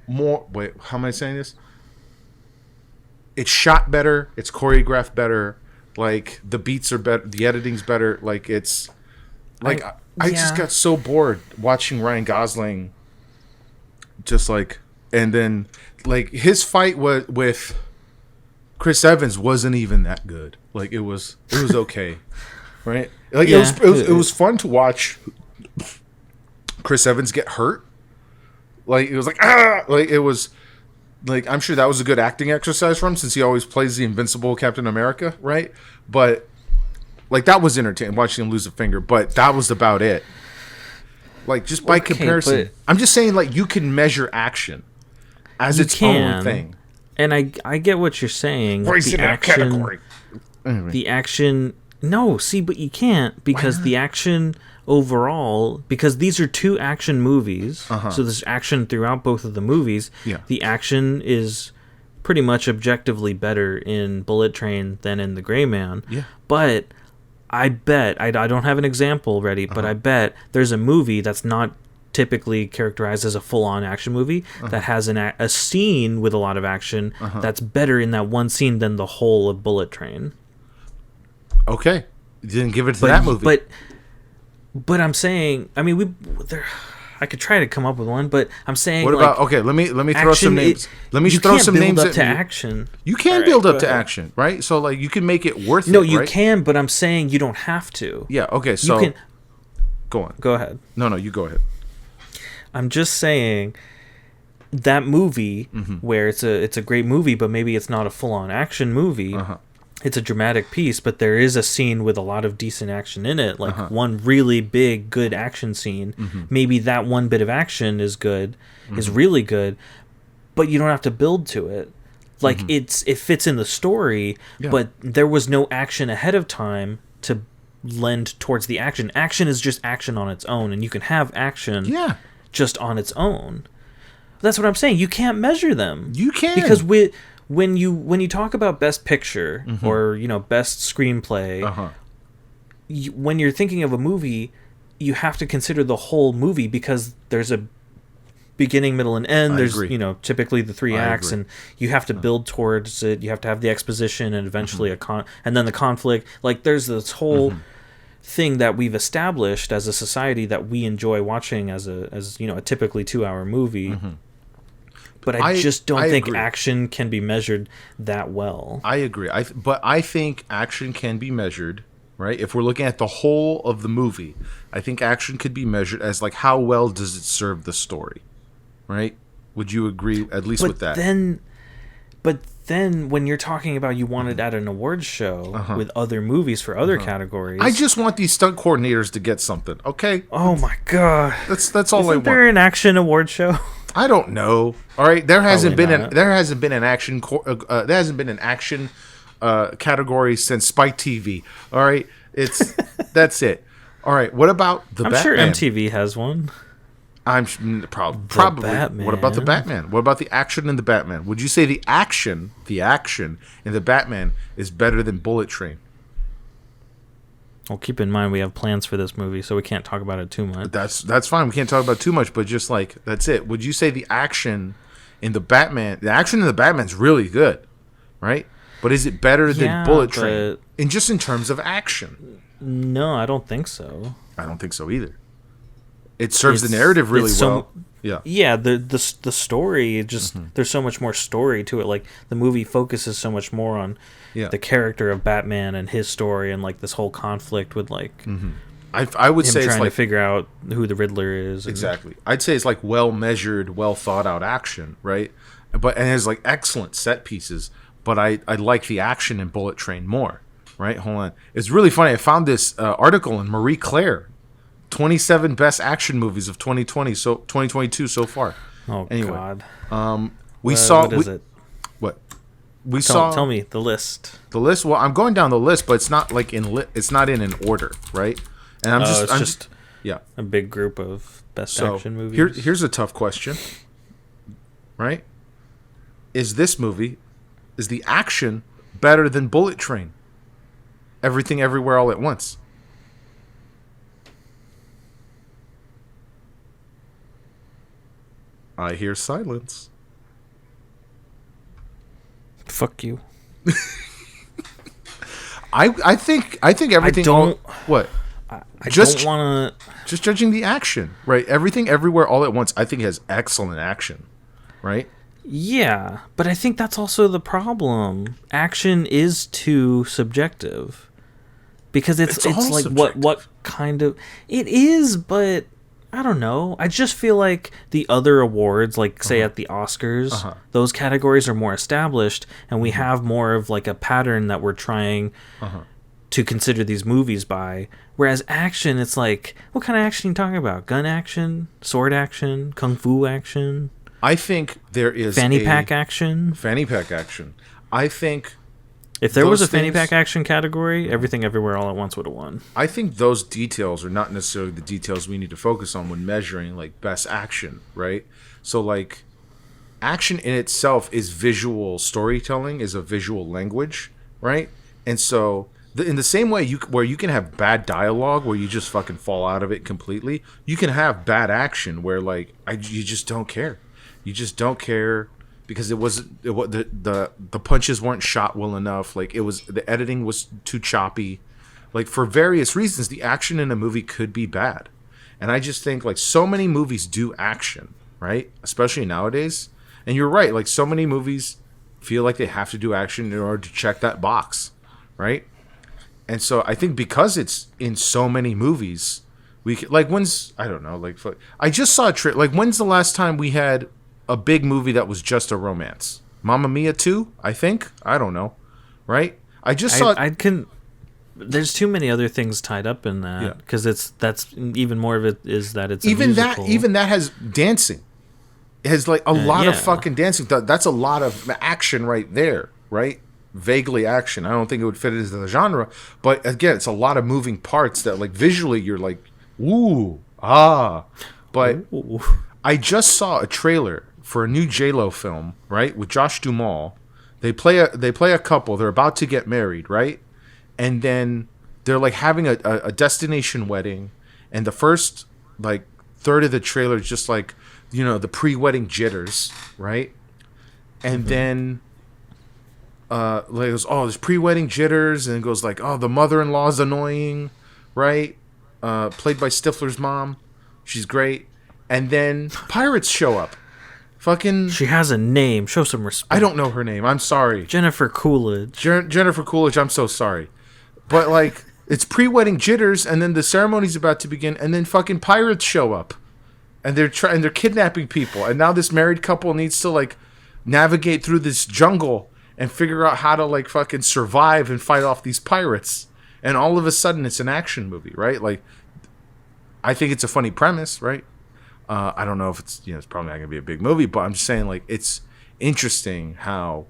more. Wait, how am I saying this? It's shot better. It's choreographed better. Like the beats are better. The editing's better. Like it's like I just got so bored watching Ryan Gosling. Just like, and then like his fight with Chris Evans wasn't even that good. Like it was okay, right? Like it was fun to watch Chris Evans get hurt. Like it was like like it was like I'm sure that was a good acting exercise for him since he always plays the invincible Captain America, right? But like that was entertaining watching him lose a finger, but that was about it. Like just by comparison, I'm just saying like you can measure action as its own thing. And I get what you're saying. The category. Anyway. The action. No, see, but you can't because the action overall, because these are two action movies, so there's action throughout both of the movies. Yeah. The action is pretty much objectively better in Bullet Train than in The Gray Man. Yeah. But I bet, I don't have an example ready, but I bet there's a movie that's not typically characterized as a full-on action movie that has a scene with a lot of action that's better in that one scene than the whole of Bullet Train. Okay, you didn't give it to that movie, but I'm saying, I mean, I could try to come up with one, but I'm saying, what about? Okay, let me throw some names. Let me throw some names at action. You can build up to action, right? So like you can make it worth it. No, you can, but I'm saying you don't have to. Yeah. Okay. So you can, go on. Go ahead. No, you go ahead. I'm just saying that movie where it's a great movie, but maybe it's not a full-on action movie. It's a dramatic piece, but there is a scene with a lot of decent action in it, like one really big, good action scene. Maybe that one bit of action is good, is really good, but you don't have to build to it. Like it fits in the story, but there was no action ahead of time to lend towards the action. Action is just action on its own, and you can have action just on its own. That's what I'm saying. You can't measure them. You can, because when you talk about best picture or best screenplay, when you're thinking of a movie, you have to consider the whole movie because there's a beginning, middle, and end. There's typically the three acts, and you have to build towards it. You have to have the exposition and eventually and then the conflict. Like there's this whole thing that we've established as a society that we enjoy watching as a typically 2-hour movie. But I just don't think agree. Action can be measured that well. I agree. But I think action can be measured, right? If we're looking at the whole of the movie, I think action could be measured as like how well does it serve the story, right? Would you agree at least with that? But then when you're talking about you want it at an awards show with other movies for other categories, I just want these stunt coordinators to get something, okay? Oh my god, that's all I want. Isn't there an action award show? I don't know. All right, there hasn't been an action category since Spike TV. All right, it's that's it. All right, what about the Batman? I'm sure MTV has one. I'm probably. Batman. What about the Batman? What about the action in the Batman? Would you say the action in the Batman is better than Bullet Train? Well, keep in mind we have plans for this movie, so we can't talk about it too much. That's fine. We can't talk about it too much, but just like that's it. Would you say the action in the Batman is really good, right? But is it better than Bullet Train? And just in terms of action? No, I don't think so. I don't think so either. It serves the narrative really well. Yeah. The story just there's so much more story to it. Like the movie focuses so much more on the character of Batman and his story and like this whole conflict with like I would Him say it's trying to like figure out who the Riddler is. exactly. I'd say it's like well measured, well thought out action, right? But and it has like excellent set pieces. But I like the action in Bullet Train more, right? Hold on, it's really funny. I found this article in Marie Claire, 27 best action movies of 2022 so far. Oh anyway, God. We saw what is it? What we saw. Tell me the list. The list. Well, I'm going down the list, but it's not like it's not in an order, right? And I'm just yeah, a big group of best action movies. Here's a tough question, right? Is the action better than Bullet Train? Everything Everywhere All at Once. I hear silence. Fuck you. I think everything. I don't. What? I don't want to. Just judging the action, right? Everything Everywhere All at Once, I think has excellent action, right? Yeah, but I think that's also the problem. Action is too subjective because it's like subjective. what kind of it is, but I don't know. I just feel like the other awards, like say at the Oscars, those categories are more established, and we have more of like a pattern that we're trying to consider these movies by. Whereas action, it's like, what kind of action are you talking about? Gun action, sword action, kung fu action. I think there is fanny pack action. Fanny pack action. I think if there was a fanny pack action category, Everything Everywhere All at Once would have won. I think those details are not necessarily the details we need to focus on when measuring like best action, right? So like action in itself is visual storytelling, is a visual language, right? And so in the same way where you can have bad dialogue where you just fucking fall out of it completely, you can have bad action where like you just don't care. You just don't care because the punches weren't shot well enough. Like the editing was too choppy. Like for various reasons, the action in a movie could be bad. And I just think like so many movies do action, right? Especially nowadays. And you're right. Like so many movies feel like they have to do action in order to check that box, right? And so I think because it's in so many movies, we could, like when's I don't know like I just saw a trip. Like when's the last time we had a big movie that was just a romance? Mamma Mia 2, I think. I don't know, right? I just saw. There's too many other things tied up in that because that's even more of it is that it's even a musical. Even that has dancing. It has like a lot of fucking dancing. That's a lot of action right there, right? Vaguely action. I don't think it would fit into the genre, but again, it's a lot of moving parts that like visually you're like, ooh, ah. But Ooh. I just saw a trailer for a new J-Lo film, right, with Josh Duhamel. They play a couple. They're about to get married, right? And then they're like having a destination wedding, and the first like third of the trailer is just like, you know, the pre-wedding jitters, right? And then like it goes, oh, there's pre-wedding jitters, and it goes like, oh, the mother-in-law's annoying, right? Played by Stifler's mom. She's great. And then pirates show up. Fucking. She has a name. Show some respect. I don't know her name. I'm sorry. Jennifer Coolidge. Jennifer Coolidge. I'm so sorry. But like, it's pre-wedding jitters, and then the ceremony's about to begin, and then fucking pirates show up, and they're kidnapping people, and now this married couple needs to like navigate through this jungle and figure out how to like fucking survive and fight off these pirates. And all of a sudden, it's an action movie, right? Like, I think it's a funny premise, right? I don't know if it's, you know, it's probably not going to be a big movie, but I'm just saying, like, it's interesting how,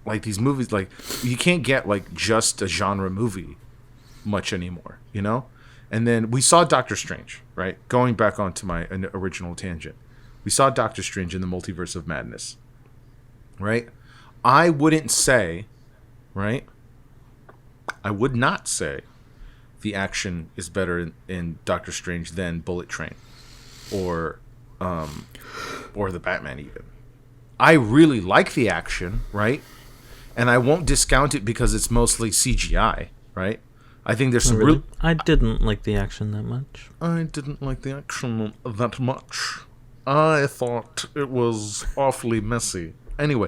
like, these movies, like, you can't get, like, just a genre movie much anymore, you know? And then we saw Doctor Strange, right? Going back onto my original tangent. We saw Doctor Strange in the Multiverse of Madness, right? I wouldn't say, right? I would not say the action is better in Doctor Strange than Bullet Train or the Batman even. I really like the action, right? And I won't discount it because it's mostly CGI, right? I think there's some really? I didn't like the action that much. I didn't like the action that much. I thought it was awfully messy Anyway,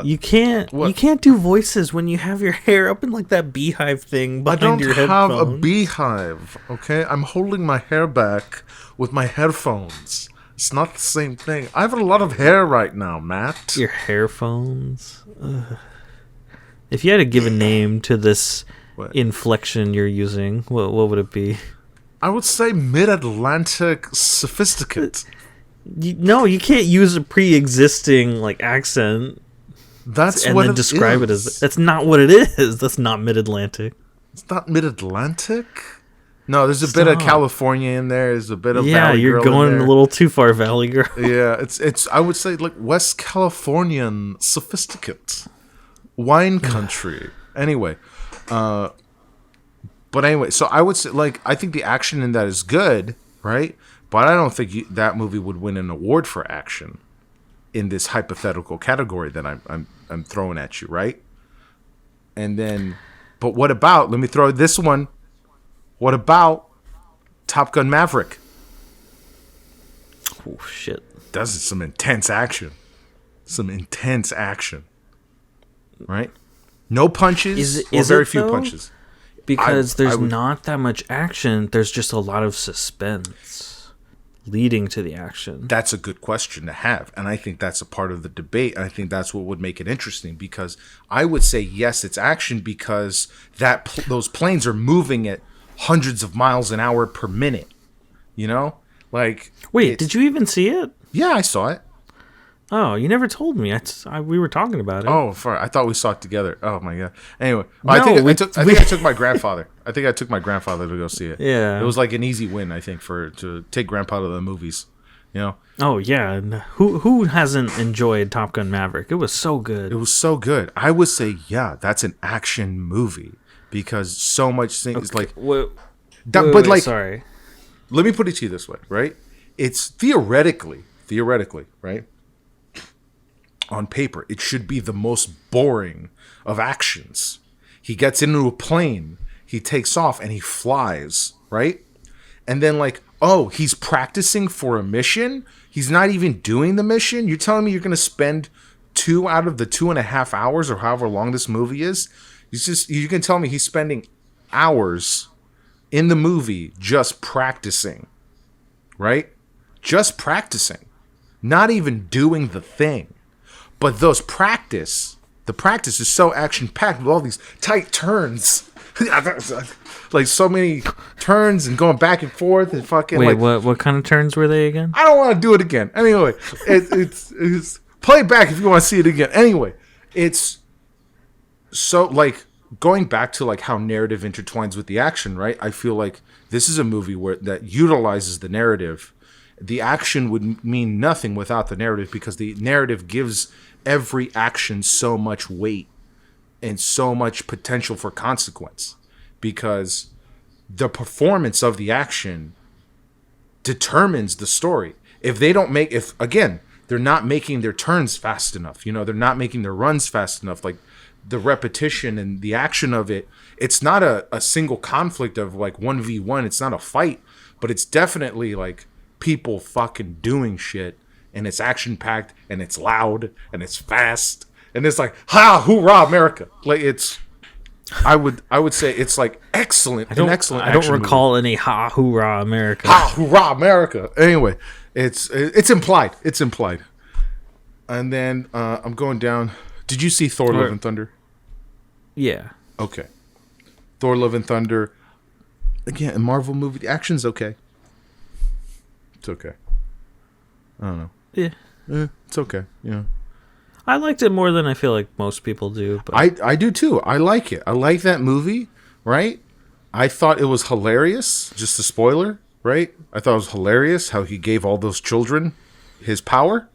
You can't what? you can't do voices when you have your hair up in like that beehive thing I behind don't your have headphones. a beehive. Okay, I'm holding my hair back with my headphones. It's not the same thing. I have a lot of hair right now, Matt. Your hairphones. Ugh. If you had to give a name to this What? inflection you're using, what would it be? I would say mid-Atlantic sophisticate. No, you can't use a pre-existing like accent That's and what then it describe it is. as. That's not what it is. That's not Mid-Atlantic. It's not mid-Atlantic. No, there's a bit of Stop. California in there. There's a bit of Yeah, Valley you're Girl in going there. a little too far, Valley Girl. Yeah, it's. I would say like West Californian sophisticate, wine country. Anyway, but anyway, so I would say like I think the action in that is good, right? But I don't think that movie would win an award for action in this hypothetical category that I'm throwing at you, right? And then, but what about? Let me throw this one. What about Top Gun Maverick? Oh shit! Does some intense action. Some intense action. Right? No punches or Is very it, few though? punches. Because I there's would- not that much action. There's just a lot of suspense leading to the action. That's a good question to have. And I think that's a part of the debate. And I think that's what would make it interesting because I would say, yes, it's action because those planes are moving at hundreds of miles an hour per minute. You know? Like, Wait, did you even see it? yeah, I saw it. Oh, you never told me. We were talking about it. Oh, I thought we saw it together. Oh my god. Anyway, No, I think we- I took my grandfather. I think I took my grandfather to go see it. Yeah. It was like an easy win, I think, to take grandpa to the movies. You know, Oh yeah. And who hasn't enjoyed Top Gun Maverick? It was so good. it was so good. I would say, yeah, that's an action movie because so much things like. Wait, But like, sorry. let me put it to you this way, right? It's theoretically, right? On paper, it should be the most boring of actions. He gets into a plane, he takes off, and he flies, right? And then, like, oh, he's practicing for a mission? He's not even doing the mission? You're telling me you're going to spend 2 out of the 2.5 hours or however long this movie is? You can tell me he's spending hours in the movie just practicing, right? Just practicing. Not even doing the thing. But the practice is so action-packed with all these tight turns. Like so many turns and going back and forth and fucking Wait, like what kind of turns were they again? I don't want to do it again. Anyway, it's play it back if you want to see it again. Anyway, it's so like going back to like how narrative intertwines with the action, right? I feel like this is a movie where that utilizes the narrative. The action would mean nothing without the narrative because the narrative gives every action so much weight and so much potential for consequence because the performance of the action determines the story. If they're not making their turns fast enough, they're not making their runs fast enough, like the repetition and the action of it, it's not a single conflict of like 1v1, it's not a fight, but it's definitely like people fucking doing shit and it's action packed and it's loud and it's fast and it's like hoorah America. Like it's I would say it's like excellent. I don't action recall any ha hoorah America. hoorah America. Anyway, it's implied. It's implied. And then I'm going down. Did you see Thor: Love and Thunder? Yeah. Okay. Thor: Love and Thunder. Again, a Marvel movie. The action's okay. It's okay. I don't know. Yeah. It's okay. I liked it more than I feel like most people do. But I do too. I like it. I like that movie, right? I thought it was hilarious. Just a spoiler, right? I thought it was hilarious how he gave all those children his power.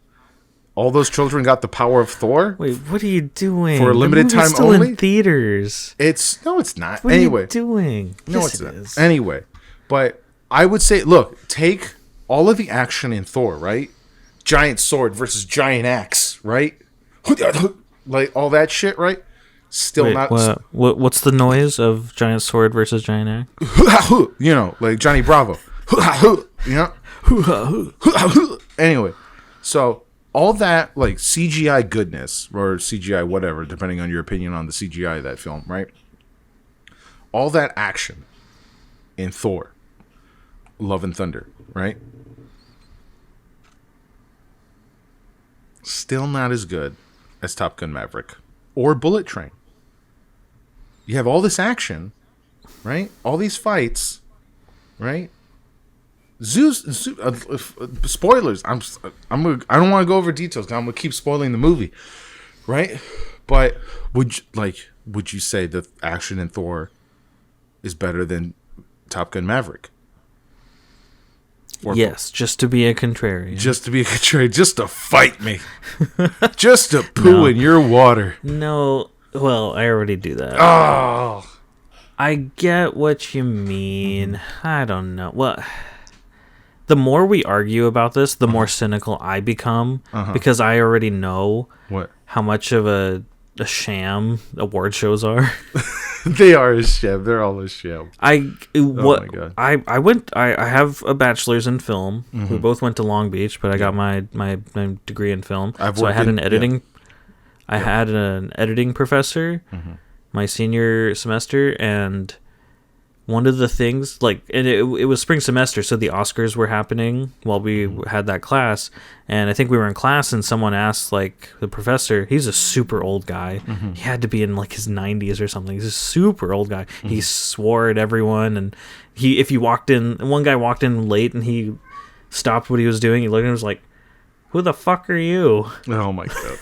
All those children got the power of Thor. wait, what are you doing? For a limited The movie's time still only? in theaters. It's not. What Anyway, are you doing? no, Yes, it's it not. is. Anyway, but I would say, look, take all of the action in Thor, right? Giant sword versus giant axe, right? Like all that shit, right? Still Wait, not, what's the noise of giant sword versus giant axe? like Johnny Bravo, Anyway, so all that like CGI goodness or CGI whatever, depending on your opinion on the CGI of that film, right? All that action in Thor, Love and Thunder, right? Still not as good as Top Gun Maverick or Bullet Train. You have all this action, right? All these fights, right? Spoilers. I don't want to go over details. I'm gonna keep spoiling the movie, right? But would you say the action in Thor is better than Top Gun Maverick? Or yes, just to be a contrarian. Just to be a contrarian. Just to fight me. Just to poo in your water. No. Well, I already do that. Oh. I get what you mean. I don't know. Well, the more we argue about this, the more cynical I become because I already know how much of a sham award shows are. They are a sham. They're all a sham. Oh my God. I have a bachelor's in film. We both went to Long Beach, but I got my degree in film. So I had an editing. Yeah. I had an editing professor my senior semester, and one of the things, and it was spring semester, so the Oscars were happening while we had that class, and I think we were in class, and someone asked, the professor, he's a super old guy, he had to be in, his 90s or something, he's a super old guy, he swore at everyone, and if you walked in, one guy walked in late, and he stopped what he was doing, he looked at him and was like, who the fuck are you? Oh my God.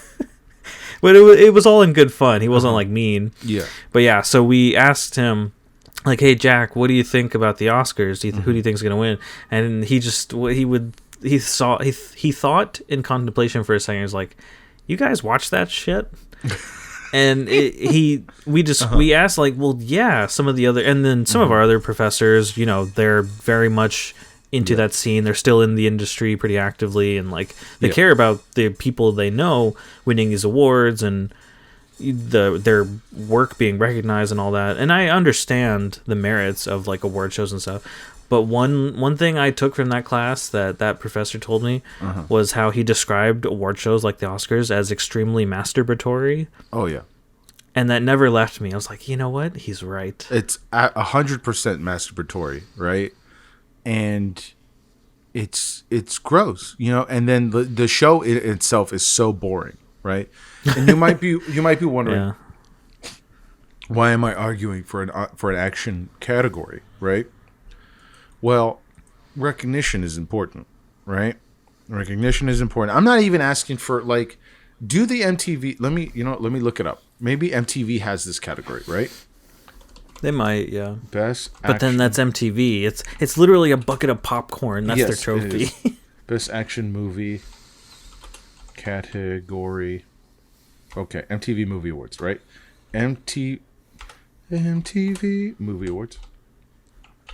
But it was all in good fun. He wasn't mean. Yeah. But yeah, so we asked him, hey Jack, what do you think about the Oscars? Who do you think is gonna win? And he thought in contemplation for a second. He was like, you guys watch that shit? And we asked well, yeah, some of the other, and then some of our other professors, they're very much into that scene. They're still in the industry pretty actively, and they care about the people they know winning these awards and their work being recognized and all that. And I understand the merits of award shows and stuff. But one thing I took from that class that professor told me was how he described award shows like the Oscars as extremely masturbatory. Oh yeah. And that never left me. I was like, you know what? He's right. It's 100% masturbatory, right? And it's gross, and then the show itself is so boring, right? And you might be wondering, why am I arguing for an action category, right? Well, recognition is important, right? Recognition is important. I'm not even asking for do the MTV. Let me look it up. Maybe MTV has this category, right? They might, yeah. Best action. But then that's MTV. It's literally a bucket of popcorn. That's their trophy. Best action movie category. Okay, MTV Movie Awards, right? MTV Movie Awards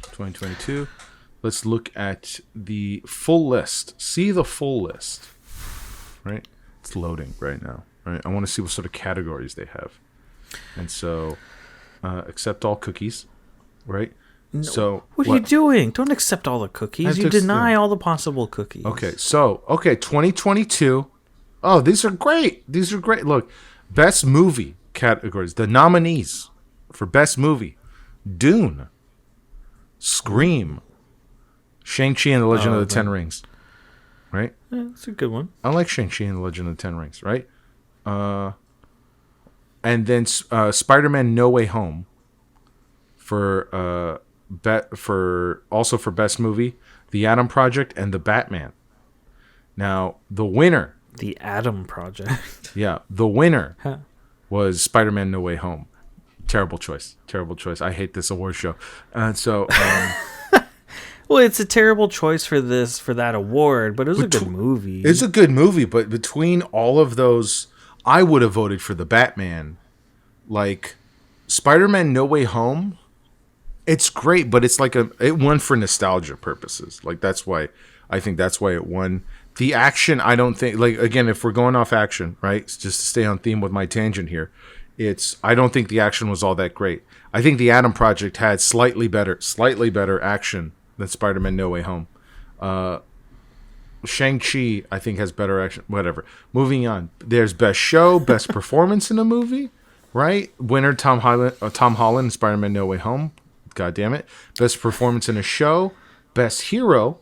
2022. Let's look at the full list. See the full list, right? It's loading right now, right? I want to see what sort of categories they have. And so... accept all cookies, right? No. So what are you doing? Don't accept all the cookies. You deny all the possible cookies. Okay, 2022. Oh, these are great. Look, best movie categories. The nominees for best movie: Dune, Scream, Shang-Chi and the Legend of the Ten Rings. Right? Yeah, that's a good one. I like Shang-Chi and the Legend of the Ten Rings. Right? And then Spider-Man: No Way Home for best movie, The Atom Project and The Batman. Now the winner, The Atom Project. Yeah, the winner was Spider-Man: No Way Home. Terrible choice. I hate this award show. And so, well, it's a terrible choice for that award, but it was a good movie. It's a good movie, but between all of those. I would have voted for the Batman. Spider-Man No Way Home, it's great, but it's it won for nostalgia purposes. That's why it won. The action, I don't think, again, if we're going off action, right, just to stay on theme with my tangent here, I don't think the action was all that great. I think the Atom Project had slightly better action than Spider-Man No Way Home. Shang-Chi, I think, has better action. Whatever. Moving on. There's best show, best performance in a movie, right? Winner Tom Holland, Spider-Man: No Way Home. God damn it. Best performance in a show, best hero.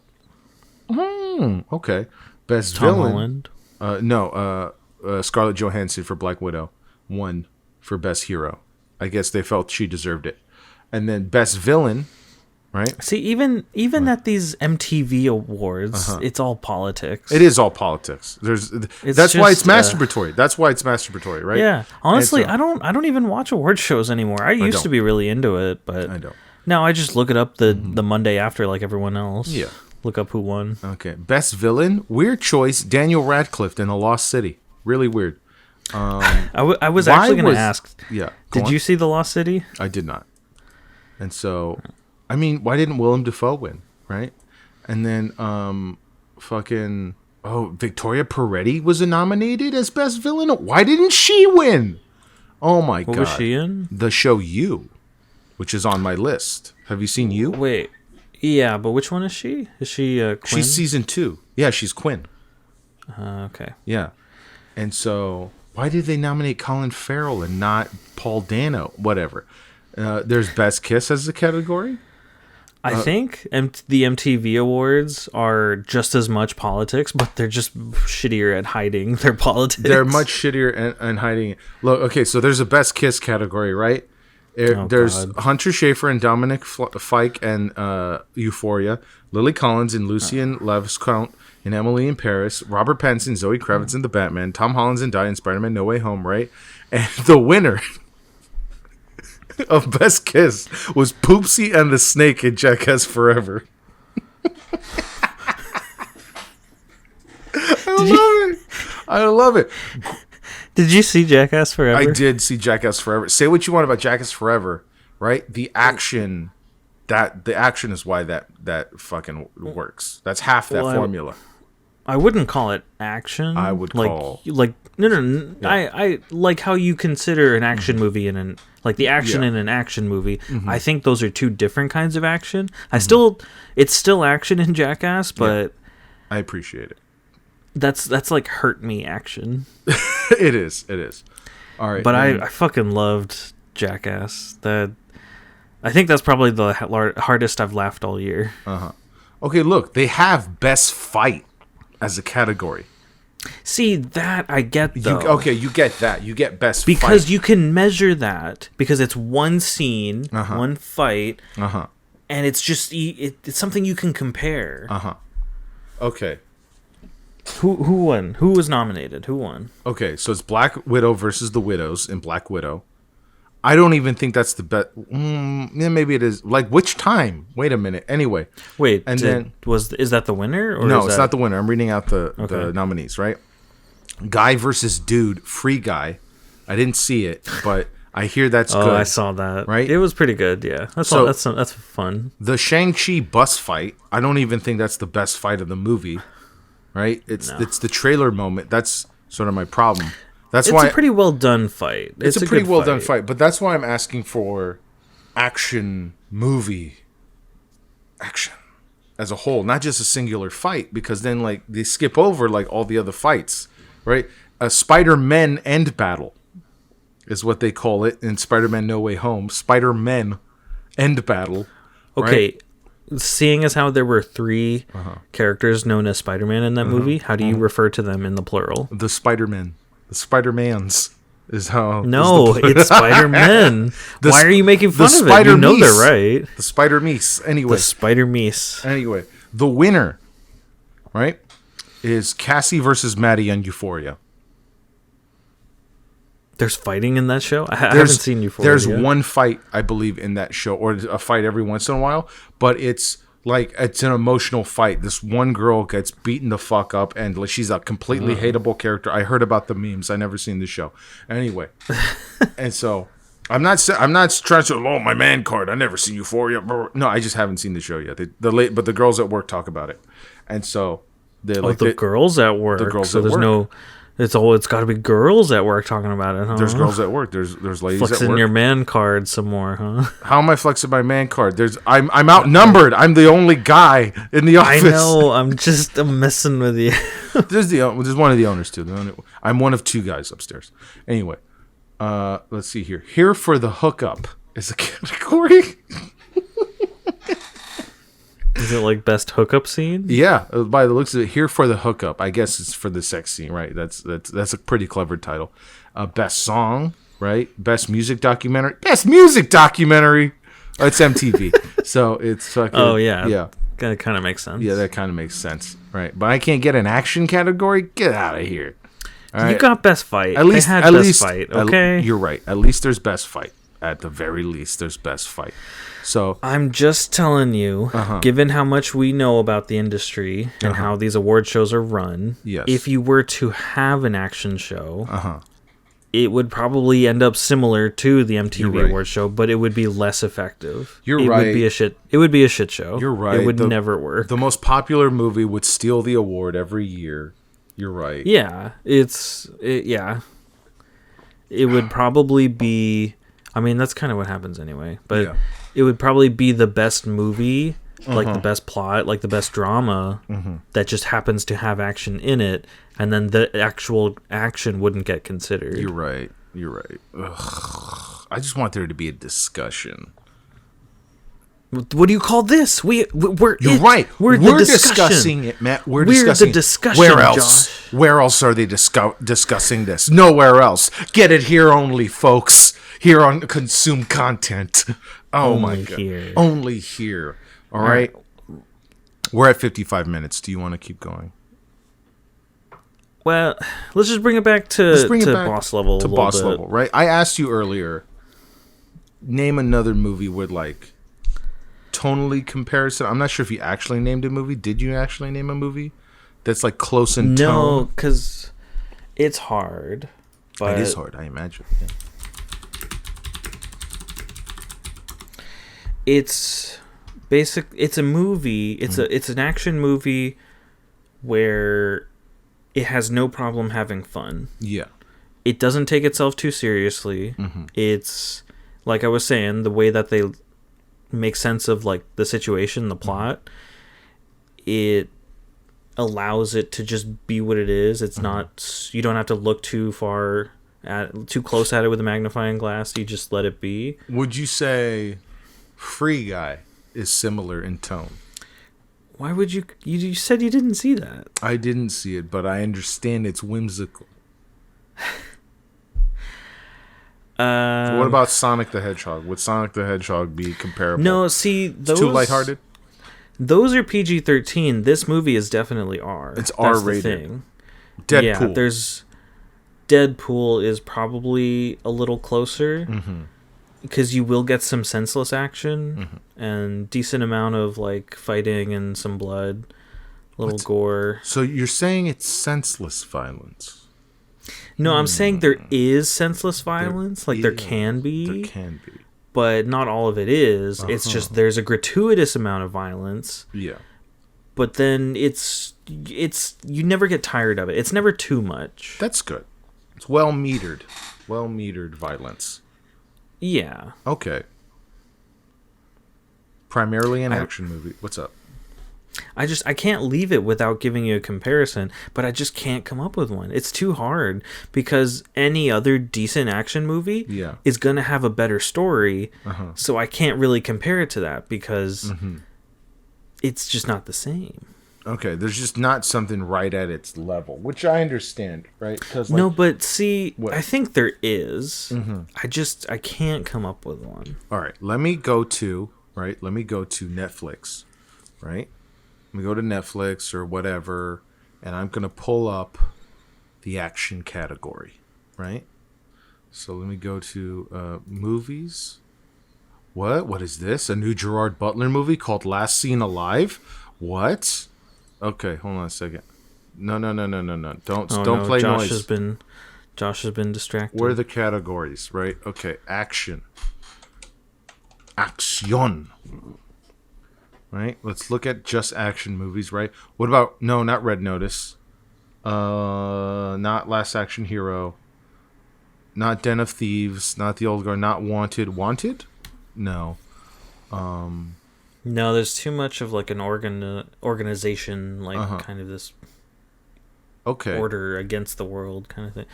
Okay. Best Tom villain. Holland. No. Scarlett Johansson for Black Widow won for best hero. I guess they felt she deserved it. And then best villain. Right. See, even at these MTV awards, it's all politics. It is all politics. That's why it's masturbatory. That's why it's masturbatory, right? Yeah. Honestly, I don't even watch award shows anymore. I used to be really into it, but I don't. Now I just look it up the Monday after, like everyone else. Yeah. Look up who won. Okay. Best villain, weird choice. Daniel Radcliffe in The Lost City. Really weird. I was actually going to ask. Yeah. Did you see The Lost City? I did not. And so. I mean, why didn't Willem Dafoe win, right? And then, Victoria Peretti was nominated as best villain. Why didn't she win? Oh my god! What was she in? The show You, which is on my list. Have you seen You? Wait, yeah, but which one is she? Is she Quinn? She's season 2. Yeah, she's Quinn. Okay. Yeah, and so why did they nominate Colin Farrell and not Paul Dano? Whatever. There's best kiss as a category. I think the MTV Awards are just as much politics, but they're just shittier at hiding their politics. They're much shittier and hiding it. Look, okay, so there's a best kiss category, right? There's God. Hunter Schafer and Dominic Fike and Euphoria, Lily Collins and Lucien Levescount and Emily in Paris, Robert Pattinson, Zoe Kravitz in The Batman, Tom Holland and Zendaya in Spider-Man: No Way Home, right? And the winner of Best Kiss was Poopsie and the Snake in Jackass Forever. I love it. Did you see Jackass Forever? I did see Jackass Forever. Say what you want about Jackass Forever, right? The action is why that fucking works. That's half that formula. I wouldn't call it action. I would call no. Yeah. I like how you consider an action movie in the action in an action movie. I think those are two different kinds of action. It's still action in Jackass, but I appreciate it. That's like hurt me action. It is. All right, but I fucking loved Jackass. I think that's probably the hardest I've laughed all year. Okay, look, they have best fight as a category. See, that I get, though. You get that. You get best fight. Because you can measure that, because it's one scene, one fight, and it's just, it's something you can compare. Okay. Who won? Who was nominated? Who won? Okay, so it's Black Widow versus the Widows in Black Widow. I don't even think that's the best. Yeah, maybe it is. Like, which time? Wait a minute. Anyway. Wait, and then is that the winner? Or no, it's not the winner. I'm reading out the nominees, right? Guy versus Dude, Free Guy. I didn't see it, but I hear that's good. Oh, I saw that. Right? It was pretty good, yeah. That's fun. The Shang-Chi bus fight, I don't even think that's the best fight of the movie, right? It's the trailer moment. That's sort of my problem. It's a pretty well done fight. It's a pretty well done fight, but that's why I'm asking for action movie action as a whole, not just a singular fight, because then like they skip over like all the other fights, right? A Spider-Man end battle is what they call it in Spider-Man: No Way Home. Spider-Man end battle. Okay, right? Seeing as how there were 3 characters known as Spider-Man in that movie, how do you refer to them in the plural? The Spider-Man. The Spider-Mans is how... No, it's Spider-Man. Why are you making fun of it? You know they're right. The Spider-Meese. Anyway. The Spider-Meese. Anyway, the winner, right, is Cassie versus Maddie on Euphoria. There's fighting in that show? I haven't seen Euphoria There's yet. one fight, I believe, in that show, or a fight every once in a while, but it's an emotional fight. This one girl gets beaten the fuck up, and she's a completely hateable character. I heard about the memes. I never seen the show. Anyway, and so I'm not trying to my man card. I never seen Euphoria. No, I just haven't seen the show yet. But the girls at work talk about it, and so girls at work. So there's It's got to be girls at work talking about it, huh? There's girls at work. There's ladies Flexing at work. your man card some more, huh? How am I flexing my man card? I'm outnumbered. I'm the only guy in the office. I know. I'm messing with you. There's one of the owners too. I'm one of two guys upstairs. Anyway, let's see here. Here for the hookup is a category. Is it like best hookup scene? Yeah, by the looks of it, here for the hookup. I guess it's for the sex scene, right? That's a pretty clever title. Best song, right? Best music documentary. Best music documentary. Oh, it's MTV, so it's fucking. Oh yeah, yeah. That kind of makes sense. Yeah, that kind of makes sense, right? But I can't get an action category. Get out of here. All right? You got best fight. At least, they had at best least, fight. Okay, you're right. At least there's best fight. At the very least, there's best fight. So I'm just telling you, given how much we know about the industry and how these award shows are run, yes. if you were to have an action show, it would probably end up similar to the MTV award show, but it would be less effective. You're it right. It would be a shit show. You're right. It would never work. The most popular movie would steal the award every year. You're right. Yeah, yeah. It would probably be. I mean, that's kind of what happens anyway. But it would probably be the best movie, like the best plot, like the best drama that just happens to have action in it, and then the actual action wouldn't get considered. You're right. Ugh. I just want there to be a discussion. What do you call this? You're right. We're discussing it, Matt. We're discussing the discussion. Where else? Josh. Where else are they discussing this? Nowhere else. Get it here only, folks. Here on Consume Content. Oh Only my god. here. Only here. All right. We're at 55 minutes. Do you want to keep going? Well, let's just bring it back to boss level. To boss level, right? I asked you earlier. Name another movie with like tonally comparison. I'm not sure if you actually named a movie. Did you actually name a movie that's like close in tone? No, because it's hard. But it is hard, I imagine. Yeah. It's a movie. It's an action movie where it has no problem having fun. Yeah. It doesn't take itself too seriously. It's like I was saying, the way that they make sense of like the situation, the plot, it allows it to just be what it is. It's not, you don't have to look too close at it with a magnifying glass. You just let it be. Would you say Free Guy is similar in tone? Why would you said you didn't see that? I didn't see it, but I understand it's whimsical. What about Sonic the Hedgehog? Would Sonic the Hedgehog be comparable? No, see, those... Too lighthearted? Those are PG-13. This movie is definitely R. It's That's R-rated. the thing. Deadpool. Yeah, there's... Deadpool is probably a little closer. Because you will get some senseless action and decent amount of like fighting and some blood, gore. So you're saying it's senseless violence? No, I'm saying there is senseless violence. There can be. There can be. But not all of it is. It's just there's a gratuitous amount of violence. Yeah. But then it's you never get tired of it. It's never too much. That's good. It's well metered violence. Yeah. Okay. Primarily an action movie. What's up? I can't leave it without giving you a comparison, but I just can't come up with one. It's too hard because any other decent action movie is going to have a better story. So I can't really compare it to that because it's just not the same. Okay, there's just not something right at its level, which I understand, right? No, but see, I think there is. I can't come up with one. All right, let me go to Netflix, right? Let me go to Netflix or whatever, and I'm going to pull up the action category, right? So let me go to movies. What is this? A new Gerard Butler movie called Last Seen Alive? What? Okay, hold on a second. No. Don't play Josh noise. Josh has been distracted. Where are the categories, right? Okay, action. Action. Right? Let's look at just action movies, right? What about not Red Notice. Not Last Action Hero. Not Den of Thieves. Not The Old Guard. Not Wanted. Wanted? No. No, there's too much of like an organization, like kind of this Okay. order against the world kind of thing.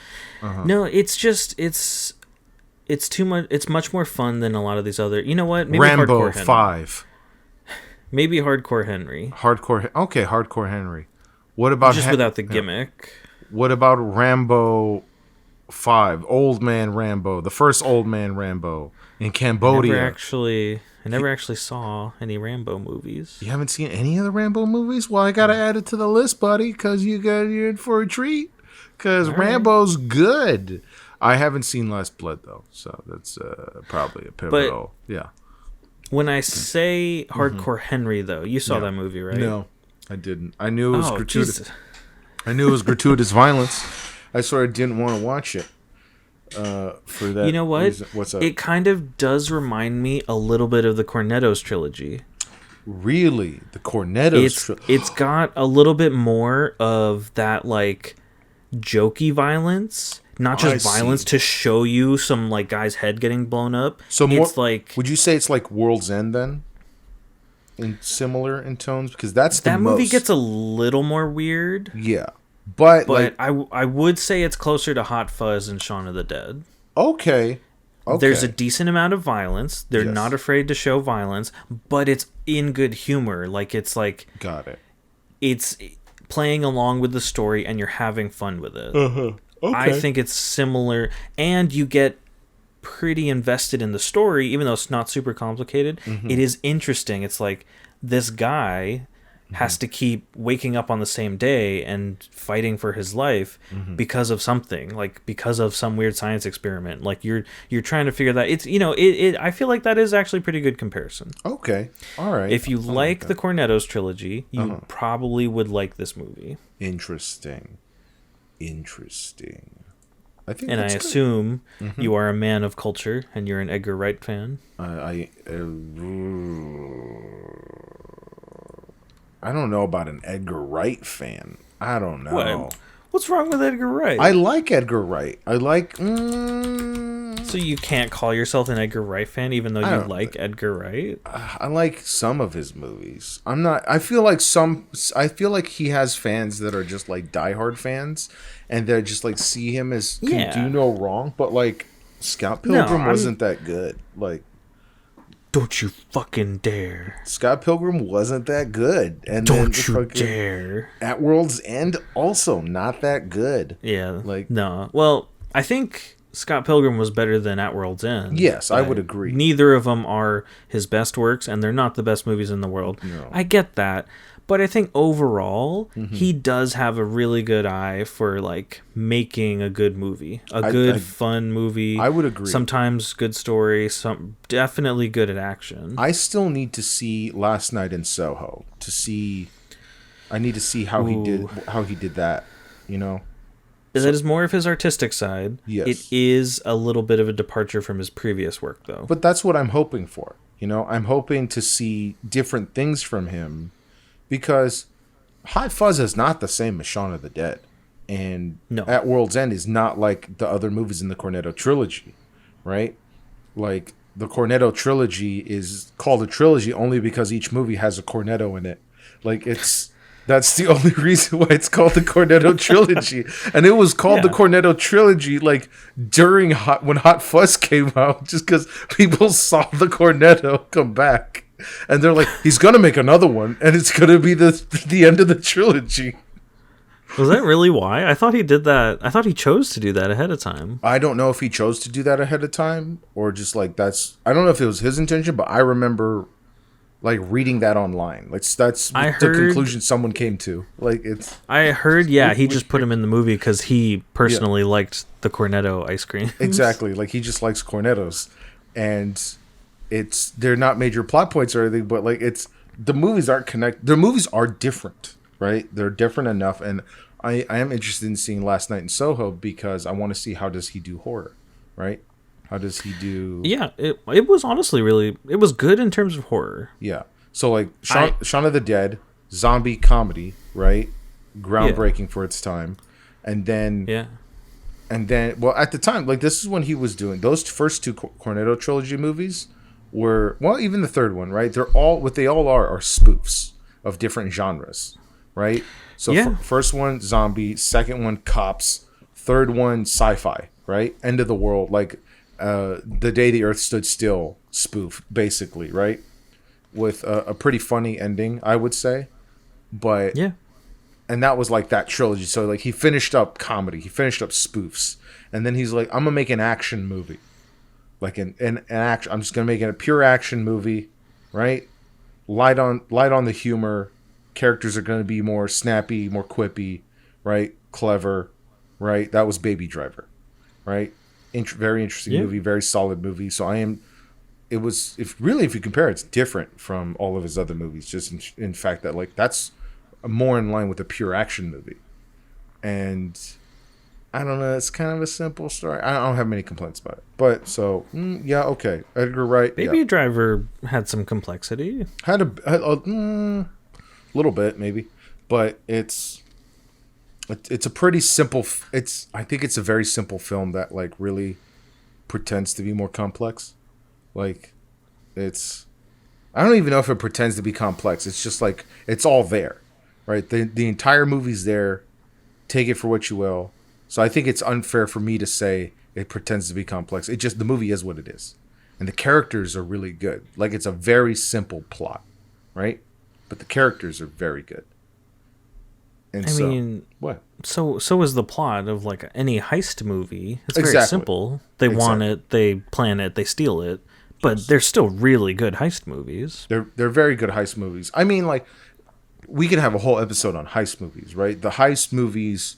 No, it's just it's too much. It's much more fun than a lot of these other. You know what? Maybe Rambo Hardcore Henry. 5. Maybe Hardcore Henry. Hardcore Henry. What about Just without the gimmick. What about Rambo 5? Old Man Rambo, the first Old Man Rambo in Cambodia. I never actually saw any Rambo movies. You haven't seen any of the Rambo movies? Well, I gotta add it to the list, buddy, because you're in for a treat. Because Rambo's good. I haven't seen Last Blood though, so that's probably a pivotal. Yeah. When I say Hardcore Henry, though, you saw that movie, right? No, I didn't. I knew it was gratuitous. Jesus. I knew it was gratuitous violence. I sort of didn't want to watch it. For that, you know what? reason. What's up? It kind of does remind me a little bit of the Cornetto's trilogy. Really, the Cornetto's. It's got a little bit more of that like jokey violence, not just violence to show you some like guy's head getting blown up. So more, it's like, would you say it's like World's End then? Similar in tones, because that's that movie gets a little more weird. Yeah. But like, I would say it's closer to Hot Fuzz and Shaun of the Dead. Okay. There's a decent amount of violence. They're not afraid to show violence, but it's in good humor. Like, it's like... Got it. It's playing along with the story, and you're having fun with it. Okay. I think it's similar, and you get pretty invested in the story, even though it's not super complicated. It is interesting. It's like, this guy... has to keep waking up on the same day and fighting for his life because of something, like because of some weird science experiment. Like you're trying to figure that. It's, you know, I feel like that is actually pretty good comparison. Okay. All right. If you like the Cornetto's trilogy, you probably would like this movie. Interesting. I think, and I assume you are a man of culture and you're an Edgar Wright fan. I don't know about an Edgar Wright fan. I don't know. What's wrong with Edgar Wright? I like Edgar Wright. I like... So you can't call yourself an Edgar Wright fan even though you like Edgar Wright? I like some of his movies. I'm not... I feel like he has fans that are just like diehard fans and they just like see him as can do no wrong. But like Scott Pilgrim wasn't that good. Like... Don't you fucking dare. Scott Pilgrim wasn't that good. And don't you dare. At World's End, also not that good. Yeah. Like, no. Well, I think Scott Pilgrim was better than At World's End. Yes, I would agree. Neither of them are his best works, and they're not the best movies in the world. No. I get that. But I think overall, he does have a really good eye for like making a good movie, fun movie. I would agree. Sometimes good story, definitely good at action. I still need to see Last Night in Soho I need to see how he did that. You know, that is more of his artistic side. Yes, it is a little bit of a departure from his previous work, though. But that's what I'm hoping for. You know, I'm hoping to see different things from him. Because Hot Fuzz is not the same as Shaun of the Dead. And At World's End is not like the other movies in the Cornetto trilogy, right? Like, the Cornetto trilogy is called a trilogy only because each movie has a cornetto in it. Like, that's the only reason why it's called the Cornetto trilogy. And it was called the Cornetto trilogy, like, during when Hot Fuzz came out, just because people saw the Cornetto come back. And they're like, he's gonna make another one, and it's gonna be the end of the trilogy. Was that really why? I thought he did that. I thought he chose to do that ahead of time. I don't know if he chose to do that ahead of time, or just like that's. I don't know if it was his intention, but I remember like reading that online. Like that's the conclusion someone came to. Like it's. I heard, he just put him in the movie because he personally liked the Cornetto ice cream. Exactly, like he just likes Cornettos, and. They're not major plot points or anything, but like the movies aren't connected. The movies are different, right? They're different enough, and I am interested in seeing Last Night in Soho because I want to see how does he do horror, right? How does he do? Yeah, it was honestly it was good in terms of horror. Yeah, so like Shaun of the Dead, zombie comedy, right? groundbreaking for its time. And then well, at the time, like, this is when he was doing those first two Cornetto trilogy movies were, well, even the third one, right? They're all, what they all are spoofs of different genres, right? So first one, zombie. Second one, cops. Third one, sci-fi, right? End of the world, like The Day the Earth Stood Still spoof, basically, right? With a pretty funny ending, I would say. But and that was like that trilogy. So like he finished up comedy, he finished up spoofs, and then he's like, I'm gonna make an action movie, like an action. I'm just gonna make it a pure action movie, right? Light on the humor. Characters are gonna be more snappy, more quippy, right? Clever, right? That was Baby Driver, right? Very interesting movie, very solid movie. So it was, if you compare it, it's different from all of his other movies, just in fact that, like, that's more in line with a pure action movie. And I don't know, it's kind of a simple story. I don't have many complaints about it. But so okay, Edgar Wright. Baby Driver had some complexity. Had a little bit maybe, but it's a pretty simple. I think it's a very simple film that, like, really pretends to be more complex. Like, I don't even know if it pretends to be complex. It's just like, it's all there, right? The entire movie's there. Take it for what you will. So I think it's unfair for me to say it pretends to be complex. It just, the movie is what it is. And the characters are really good. Like, it's a very simple plot, right? But the characters are very good. And I mean, what? So is the plot of, like, any heist movie. It's very simple. They want it, they plan it, they steal it. But they're still really good heist movies. They're very good heist movies. I mean, like, we could have a whole episode on heist movies, right? The heist movies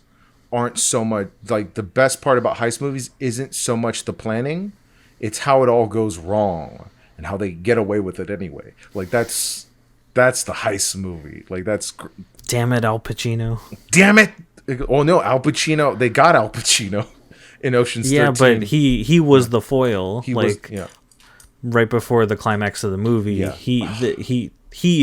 aren't so much, like, the best part about heist movies isn't so much the planning, it's how it all goes wrong and how they get away with it anyway. Like, that's the heist movie. Like, that's... Damn it, Al Pacino. Damn it! Oh, no, Al Pacino. They got Al Pacino in Ocean's 13. Yeah, but he was the foil. Right before the climax of the movie, he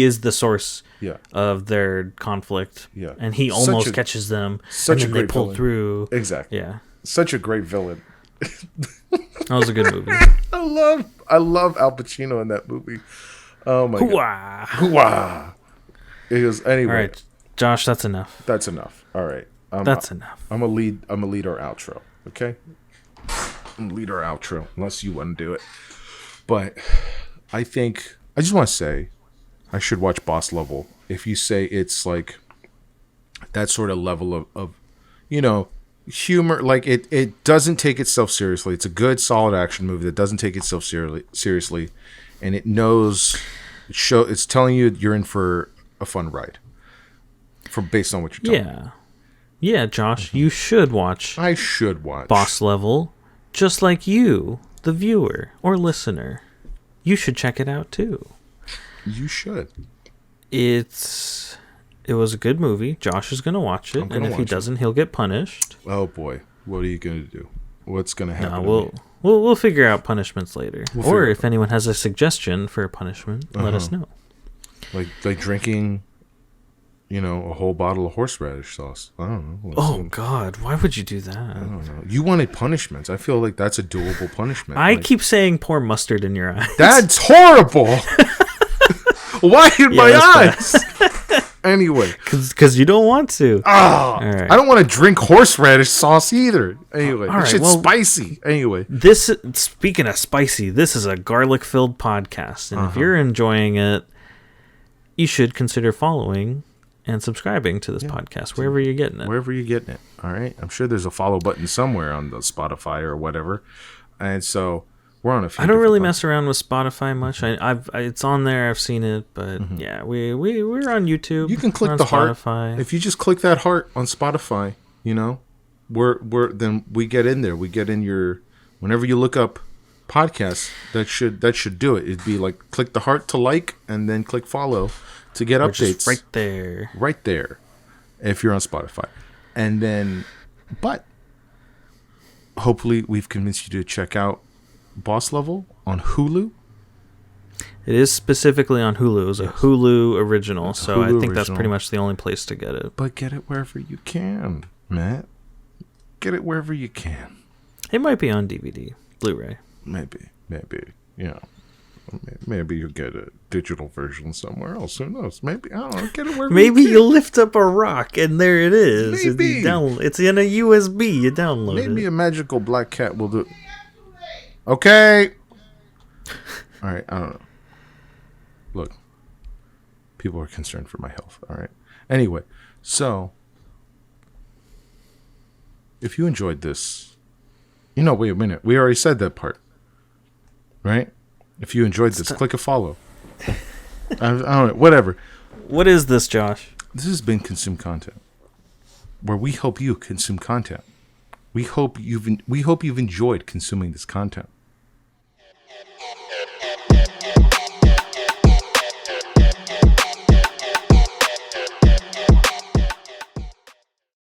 is the source of their conflict, and he almost catches them, and then they pull through. Exactly. Yeah, such a great villain. That was a good movie. I love Al Pacino in that movie. Oh my god! Hoo-wah! It was, anyway. All right, Josh, that's enough. That's enough. All right, that's enough. I'm gonna lead our outro. Okay, I'm gonna lead our outro unless you want to do it. But I think, I just want to say, I should watch Boss Level. If you say it's like that sort of level of humor, like it doesn't take itself seriously. It's a good, solid action movie that doesn't take itself seriously, and it knows, it's telling you you're in for a fun ride, based on what you're telling me. Yeah, Josh, you should watch. I should watch Boss Level, just like you, the viewer or listener. You should check it out too. You should. It was a good movie. Josh is gonna watch it, and if he doesn't, he'll get punished. Oh boy, what are you gonna do? What's gonna happen? We'll figure out punishments later. Or if anyone has a suggestion for a punishment, let us know. Like drinking, a whole bottle of horseradish sauce. I don't know. Oh, God. Why would you do that? I don't know. You wanted punishments. I feel like that's a doable punishment. I keep saying pour mustard in your eyes. That's horrible. Why in my eyes? Anyway. Because you don't want to. Right. I don't want to drink horseradish sauce either. Anyway. This shit's spicy. Anyway. Speaking of spicy, this is a garlic-filled podcast. And if you're enjoying it, you should consider following and subscribing to this podcast, wherever you're getting it. Wherever you're getting it, all right? I'm sure there's a follow button somewhere on the Spotify or whatever. And so we're on a few. I don't really mess around with Spotify much. It's on there. I've seen it, but we're on YouTube. You can click the heart. If you just click that heart on Spotify, then we get in there. We get in your, whenever you look up podcasts, that should do it. It'd be like click the heart to like, and then click follow to get updates. Just right there, if you're on Spotify. And then, but hopefully we've convinced you to check out Boss Level on Hulu. It is specifically on Hulu. It was a Hulu original, so I Hulu think that's original. pretty much the only place to get it. But get it wherever you can, Matt. Get it wherever you can. It might be on DVD, Blu-ray. Maybe, you know. Maybe you'll get a digital version somewhere else. Who knows? Maybe, I don't know. Get it wherever Maybe you can. you'll lift up a rock and there it is. Maybe. It's in a USB. You download Maybe it. a magical black cat will do it. Okay. All right, I don't know. Look, people are concerned for my health, all right? Anyway, so if you enjoyed this, wait a minute. We already said that part, right? If you enjoyed this, click a follow. I don't know, whatever. What is this, Josh? This has been Consume Content, where we help you consume content. We hope you've enjoyed consuming this content.